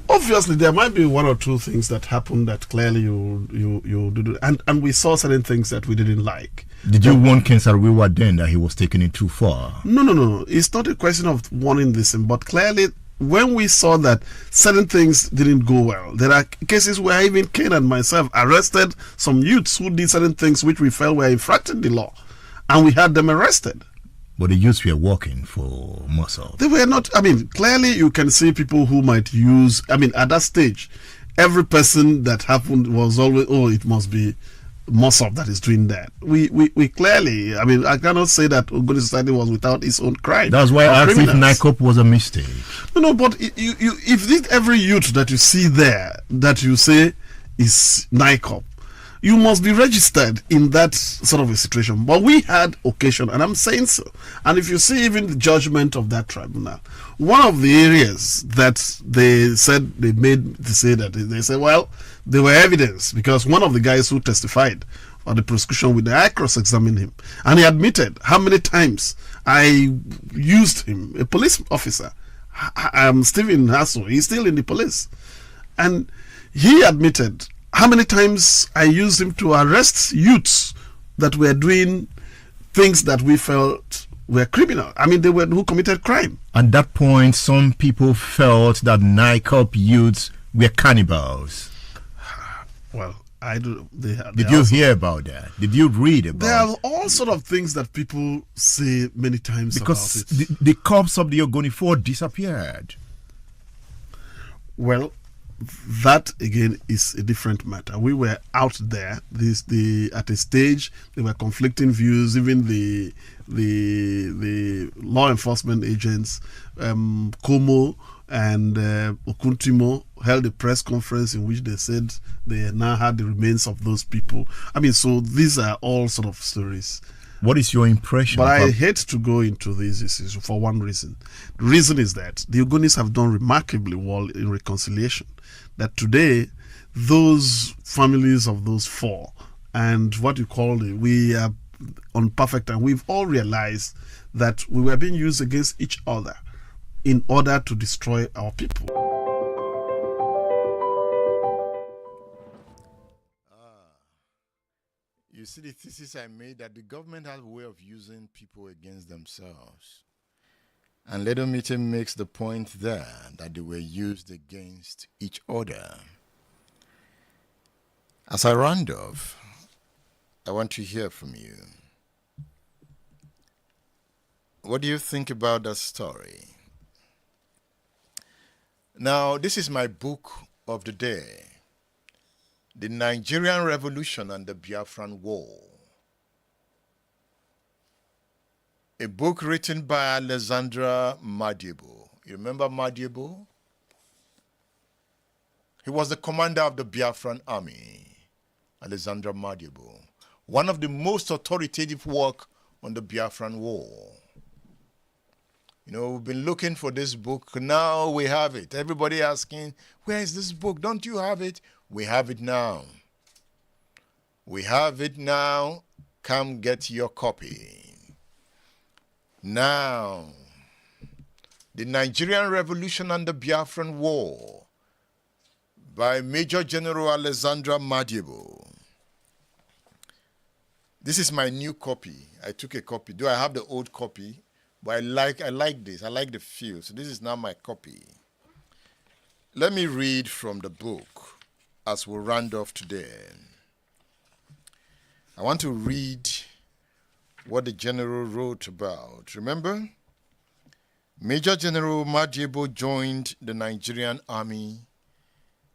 Obviously, there might be one or two things that happened that clearly you do, and we saw certain things that we didn't like. Did you warn Ken Saro-Wiwa then that he was taking it too far? No. It's not a question of warning this, but clearly, when we saw that certain things didn't go well, there are cases where even Ken and myself arrested some youths who did certain things which we felt were infracting the law, and we had them arrested. But the youths were working for MOSOP. They were not. I mean, clearly you can see people who might use. I mean, at that stage, every person that happened was always, it must be MOSOP that is doing that. We clearly. I mean, I cannot say that Ogoni society was without its own crime. That's why I asked if NICOP was a mistake. No, but if this every youth that you see there that you say is NICOP, you must be registered in that sort of a situation. But we had occasion, and I'm saying so. And if you see even the judgment of that tribunal, one of the areas that they said they made to say that they said, well, there were evidence because one of the guys who testified on the prosecution with the I cross-examined him, and he admitted how many times I used him, a police officer. Stephen Hassel, he's still in the police, and he admitted how many times I used him to arrest youths that were doing things that we felt were criminal. I mean, they were who committed crime. At that point, some people felt that NICOP youths were cannibals. Well, I do. Did you hear about that? Did you read about it? There are all sort of things that people say many times because about it. The corpse of the Ogoni 4 disappeared. Well, that again is a different matter. We were out there. At a stage there were conflicting views. Even the law enforcement agents, Como and Okuntimo, held a press conference in which they said they now had the remains of those people. I mean, so these are all sort of stories. What is your impression? But I hate to go into these issues for one reason. The reason is that the Ogonis have done remarkably well in reconciliation. That today, those families of those 4 and what you call it, we are on perfect, and we've all realized that we were being used against each other in order to destroy our people. You see the thesis I made that the government has a way of using people against themselves. And Ledomite makes the point there that they were used against each other. As I round off, I want to hear from you. What do you think about that story? Now, this is my book of the day. The Nigerian Revolution and the Biafran War. A book written by Alexandra Madiebo. You remember Madiebo? He was the commander of the Biafran army. Alexandra Madiebo. One of the most authoritative work on the Biafran War. You know, we've been looking for this book. Now we have it. Everybody asking, where is this book? Don't you have it? We have it now. We have it now. Come get your copy. Now, the Nigerian Revolution and the Biafran War by Major General Alexandra Madiebo. This is my new copy. I took a copy. Do I have the old copy? But I like this. I like the feel. So this is now my copy. Let me read from the book as we round off today. I want to read what the general wrote about. Remember, Major General Madiebo joined the Nigerian army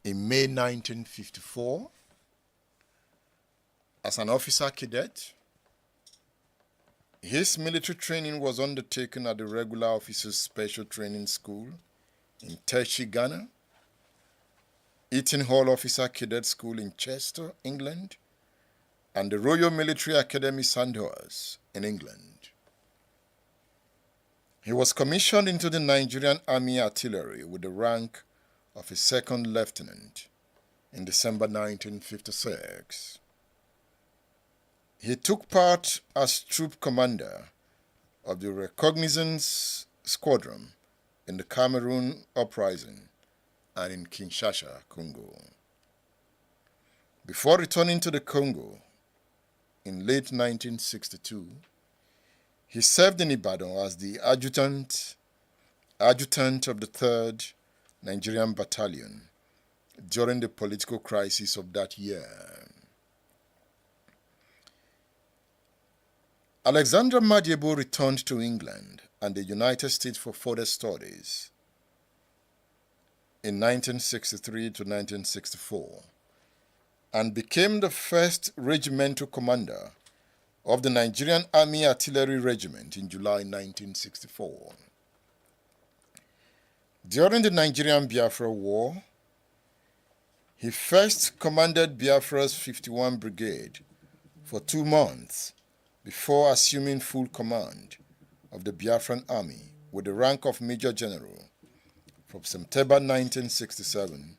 in May 1954 as an officer cadet. His military training was undertaken at the Regular Officers Special Training School in Teshi, Ghana, Eaton Hall Officer Cadet School in Chester, England, and the Royal Military Academy Sandhurst in England. He was commissioned into the Nigerian Army Artillery with the rank of a second lieutenant in December 1956. He took part as troop commander of the Reconnaissance Squadron in the Cameroon Uprising and in Kinshasa, Congo. Before returning to the Congo in late 1962, he served in Ibadan as the adjutant of the 3rd Nigerian Battalion during the political crisis of that year. Alexander Madiebo returned to England and the United States for further studies in 1963 to 1964 and became the first regimental commander of the Nigerian Army Artillery Regiment in July 1964. During the Nigerian Biafra War, he first commanded Biafra's 51 Brigade for 2 months before assuming full command of the Biafran Army with the rank of Major General from September 1967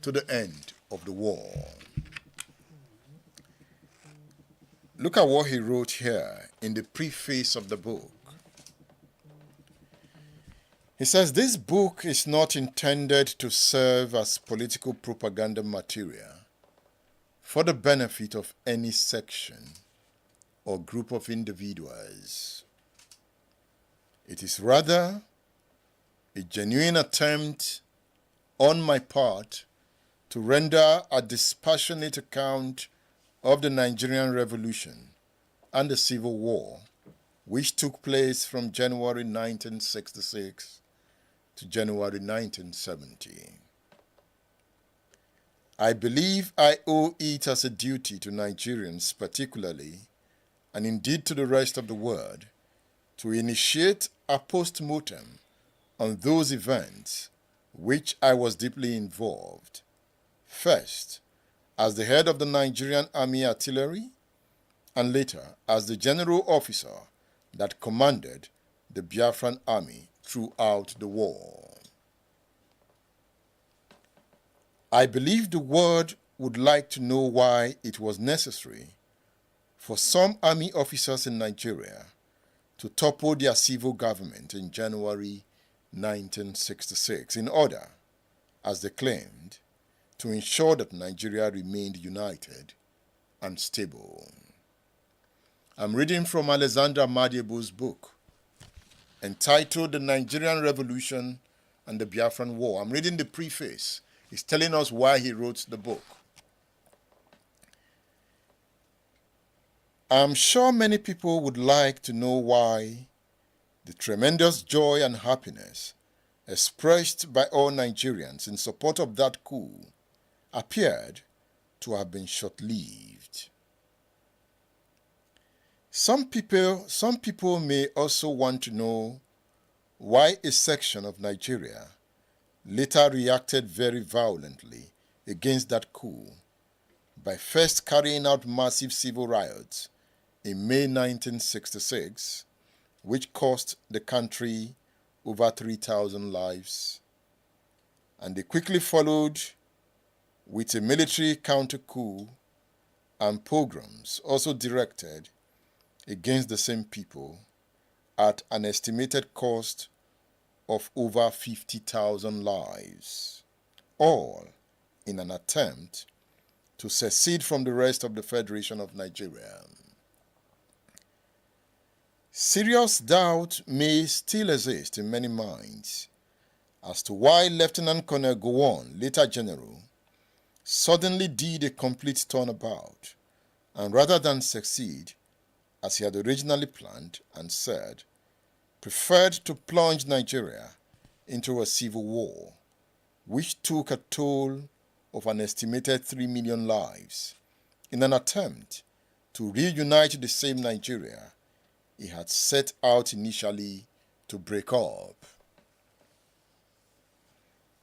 to the end of the war. Look at what he wrote here in the preface of the book. He says, this book is not intended to serve as political propaganda material for the benefit of any section or group of individuals. It is rather a genuine attempt on my part to render a dispassionate account of the Nigerian Revolution and the Civil War, which took place from January 1966 to January 1970. I believe I owe it as a duty to Nigerians particularly, and indeed to the rest of the world, to initiate a post-mortem on those events which I was deeply involved. First, as the head of the Nigerian Army Artillery, and later as the general officer that commanded the Biafran Army throughout the war. I believe the world would like to know why it was necessary for some army officers in Nigeria to topple their civil government in January 1966 in order, as they claimed, to ensure that Nigeria remained united and stable. I'm reading from Alexander Madiebo's book entitled The Nigerian Revolution and the Biafran War. I'm reading the preface. He's telling us why he wrote the book. I'm sure many people would like to know why the tremendous joy and happiness expressed by all Nigerians in support of that coup appeared to have been short-lived. Some people may also want to know why a section of Nigeria later reacted very violently against that coup by first carrying out massive civil riots in May 1966, which cost the country over 3,000 lives, and they quickly followed with a military counter-coup and pogroms also directed against the same people at an estimated cost of over 50,000 lives, all in an attempt to secede from the rest of the Federation of Nigeria. Serious doubt may still exist in many minds as to why Lieutenant Colonel Gowon, later General, suddenly did a complete turnabout and rather than succeed as he had originally planned and said, preferred to plunge Nigeria into a civil war, which took a toll of an estimated 3 million lives in an attempt to reunite the same Nigeria he had set out initially to break up.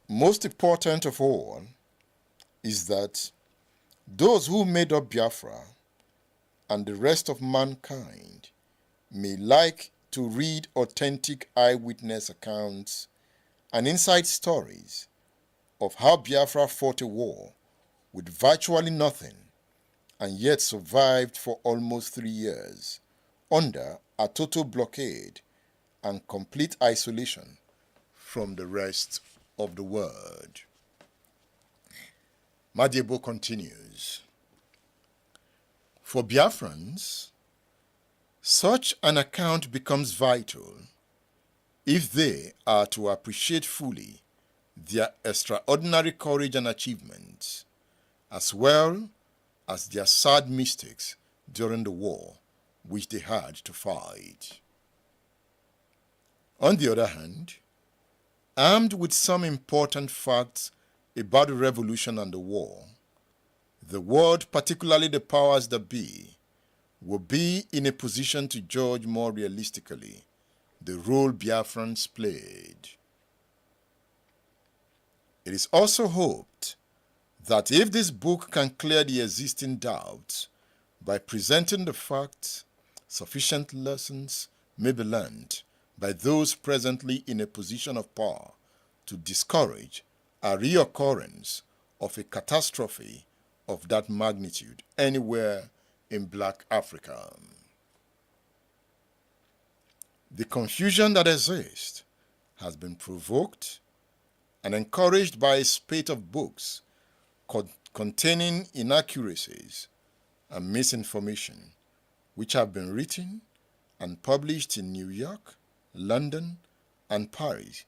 Most important of all is that those who made up Biafra and the rest of mankind may like to read authentic eyewitness accounts and inside stories of how Biafra fought a war with virtually nothing and yet survived for almost 3 years under a total blockade and complete isolation from the rest of the world. Madiebo continues, for Biafrans, such an account becomes vital if they are to appreciate fully their extraordinary courage and achievements, as well as their sad mistakes during the war which they had to fight. On the other hand, armed with some important facts about the revolution and the war, the world, particularly the powers that be, will be in a position to judge more realistically the role Biafrans played. It is also hoped that if this book can clear the existing doubts by presenting the facts, sufficient lessons may be learned by those presently in a position of power to discourage a reoccurrence of a catastrophe of that magnitude anywhere in Black Africa. The confusion that exists has been provoked and encouraged by a spate of books containing inaccuracies and misinformation which have been written and published in New York, London, and Paris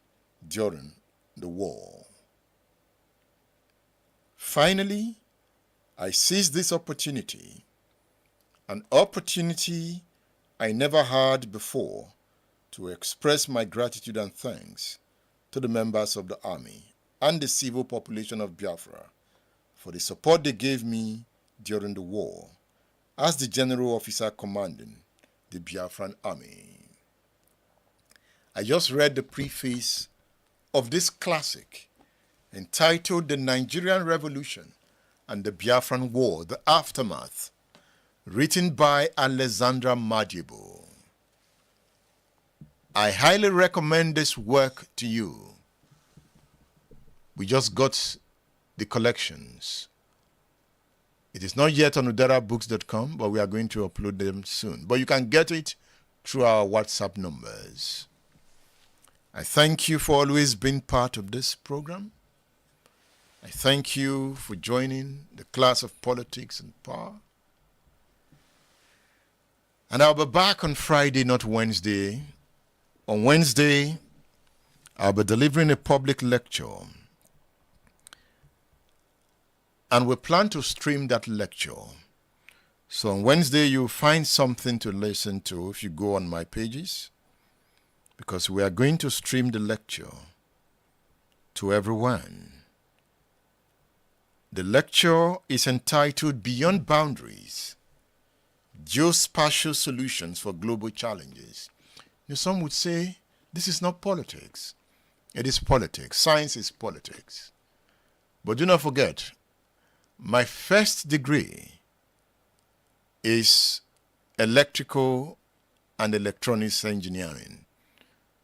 during the war. Finally, I seize this opportunity, an opportunity I never had before, to express my gratitude and thanks to the members of the army and the civil population of Biafra for the support they gave me during the war as the general officer commanding the Biafran army. I just read the preface of this classic entitled The Nigerian Revolution and the Biafran War, The Aftermath, written by Alexandra Madiebo. I highly recommend this work to you. We just got the collections. It is not yet on udarabooks.com, but we are going to upload them soon. But you can get it through our WhatsApp numbers. I thank you for always being part of this program. I thank you for joining the class of Politics and Power. And I'll be back on Friday, not Wednesday. On Wednesday, I'll be delivering a public lecture. And we plan to stream that lecture. So on Wednesday, you'll find something to listen to if you go on my pages, because we are going to stream the lecture to everyone. The lecture is entitled Beyond Boundaries, Geospatial Solutions for Global Challenges. You know, some would say, this is not politics. It is politics. Science is politics. But do not forget, my first degree is electrical and electronics engineering.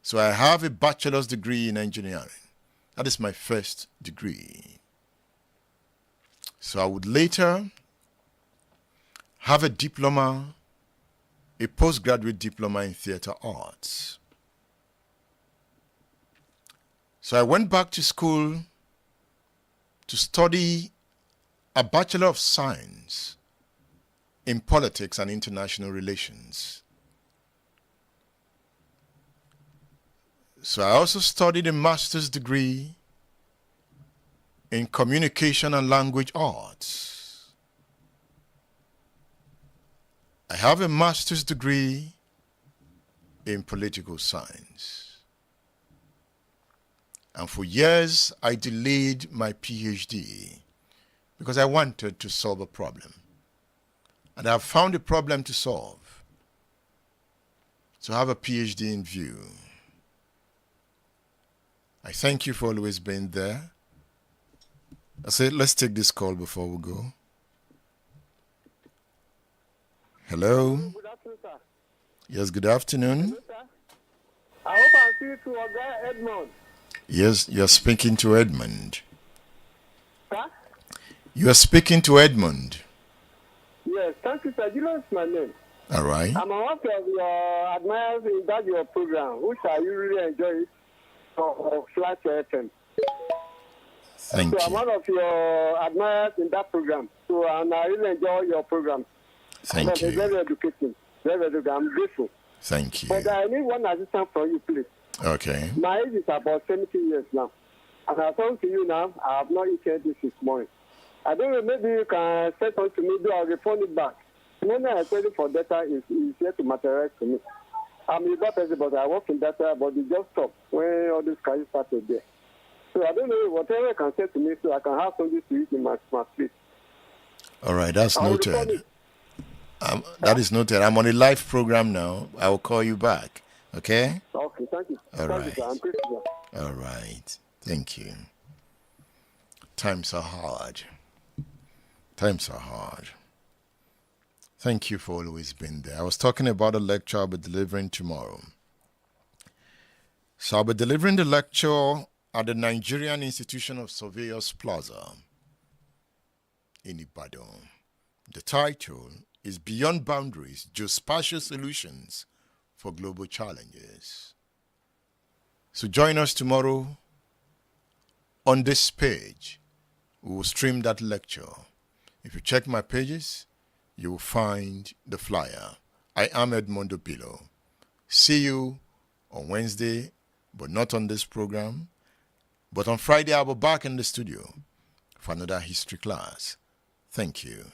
So I have a bachelor's degree in engineering. That is my first degree. So I would later have a diploma, a postgraduate diploma in theater arts. So I went back to school to study a Bachelor of Science in Politics and International Relations. So I also studied a master's degree in Communication and Language Arts. I have a master's degree in Political Science. And for years, I delayed my PhD because I wanted to solve a problem. And I've found a problem to solve. So I have a PhD in view. I thank you for always being there. I said, let's take this call before we go. Hello? Good afternoon, sir. Yes, good afternoon. Hello, sir. I hope I'm speaking to Oga Edmond. Yes, you're speaking to Edmund. Sir? You are speaking to Edmund. Yes, thank you, sir. You know it's my name. All right. I'm one of your admirers in that your program, which I really enjoy it for Flash FM. Thank so I'm one of your admirers in that program. So and I really enjoy your program. Thank you. Very educating. Very educating. I'm grateful. Thank you. But I need one assistance from you, please. Okay. My age is about 70 years now. And I come to you now, I have not eaten this morning. I don't know, maybe you can send something to me, I'll refund it back. When I send it for data, is here to materialize to me. I'm a bad person, but I work in data, but it just stopped when all this crisis started there. So I don't know, whatever you can say to me, so I can have something to eat in my sleep. All right, that's noted. That is noted. I'm on a live program now. I will call you back. Okay? Okay, thank you. All right. You, sir. I'm grateful, sir. All right. Thank you. Times are hard. Times are hard. Thank you for always being there. I was talking about a lecture I'll be delivering tomorrow. So I'll be delivering the lecture at the Nigerian Institution of Surveyors Plaza in Ibadan. The title is Beyond Boundaries, Geospatial Solutions for Global Challenges. So join us tomorrow on this page. We will stream that lecture. If you check my pages, you will find the flyer. I am Edmondo Pillow. See you on Wednesday, but not on this program. But on Friday, I'll be back in the studio for another history class. Thank you.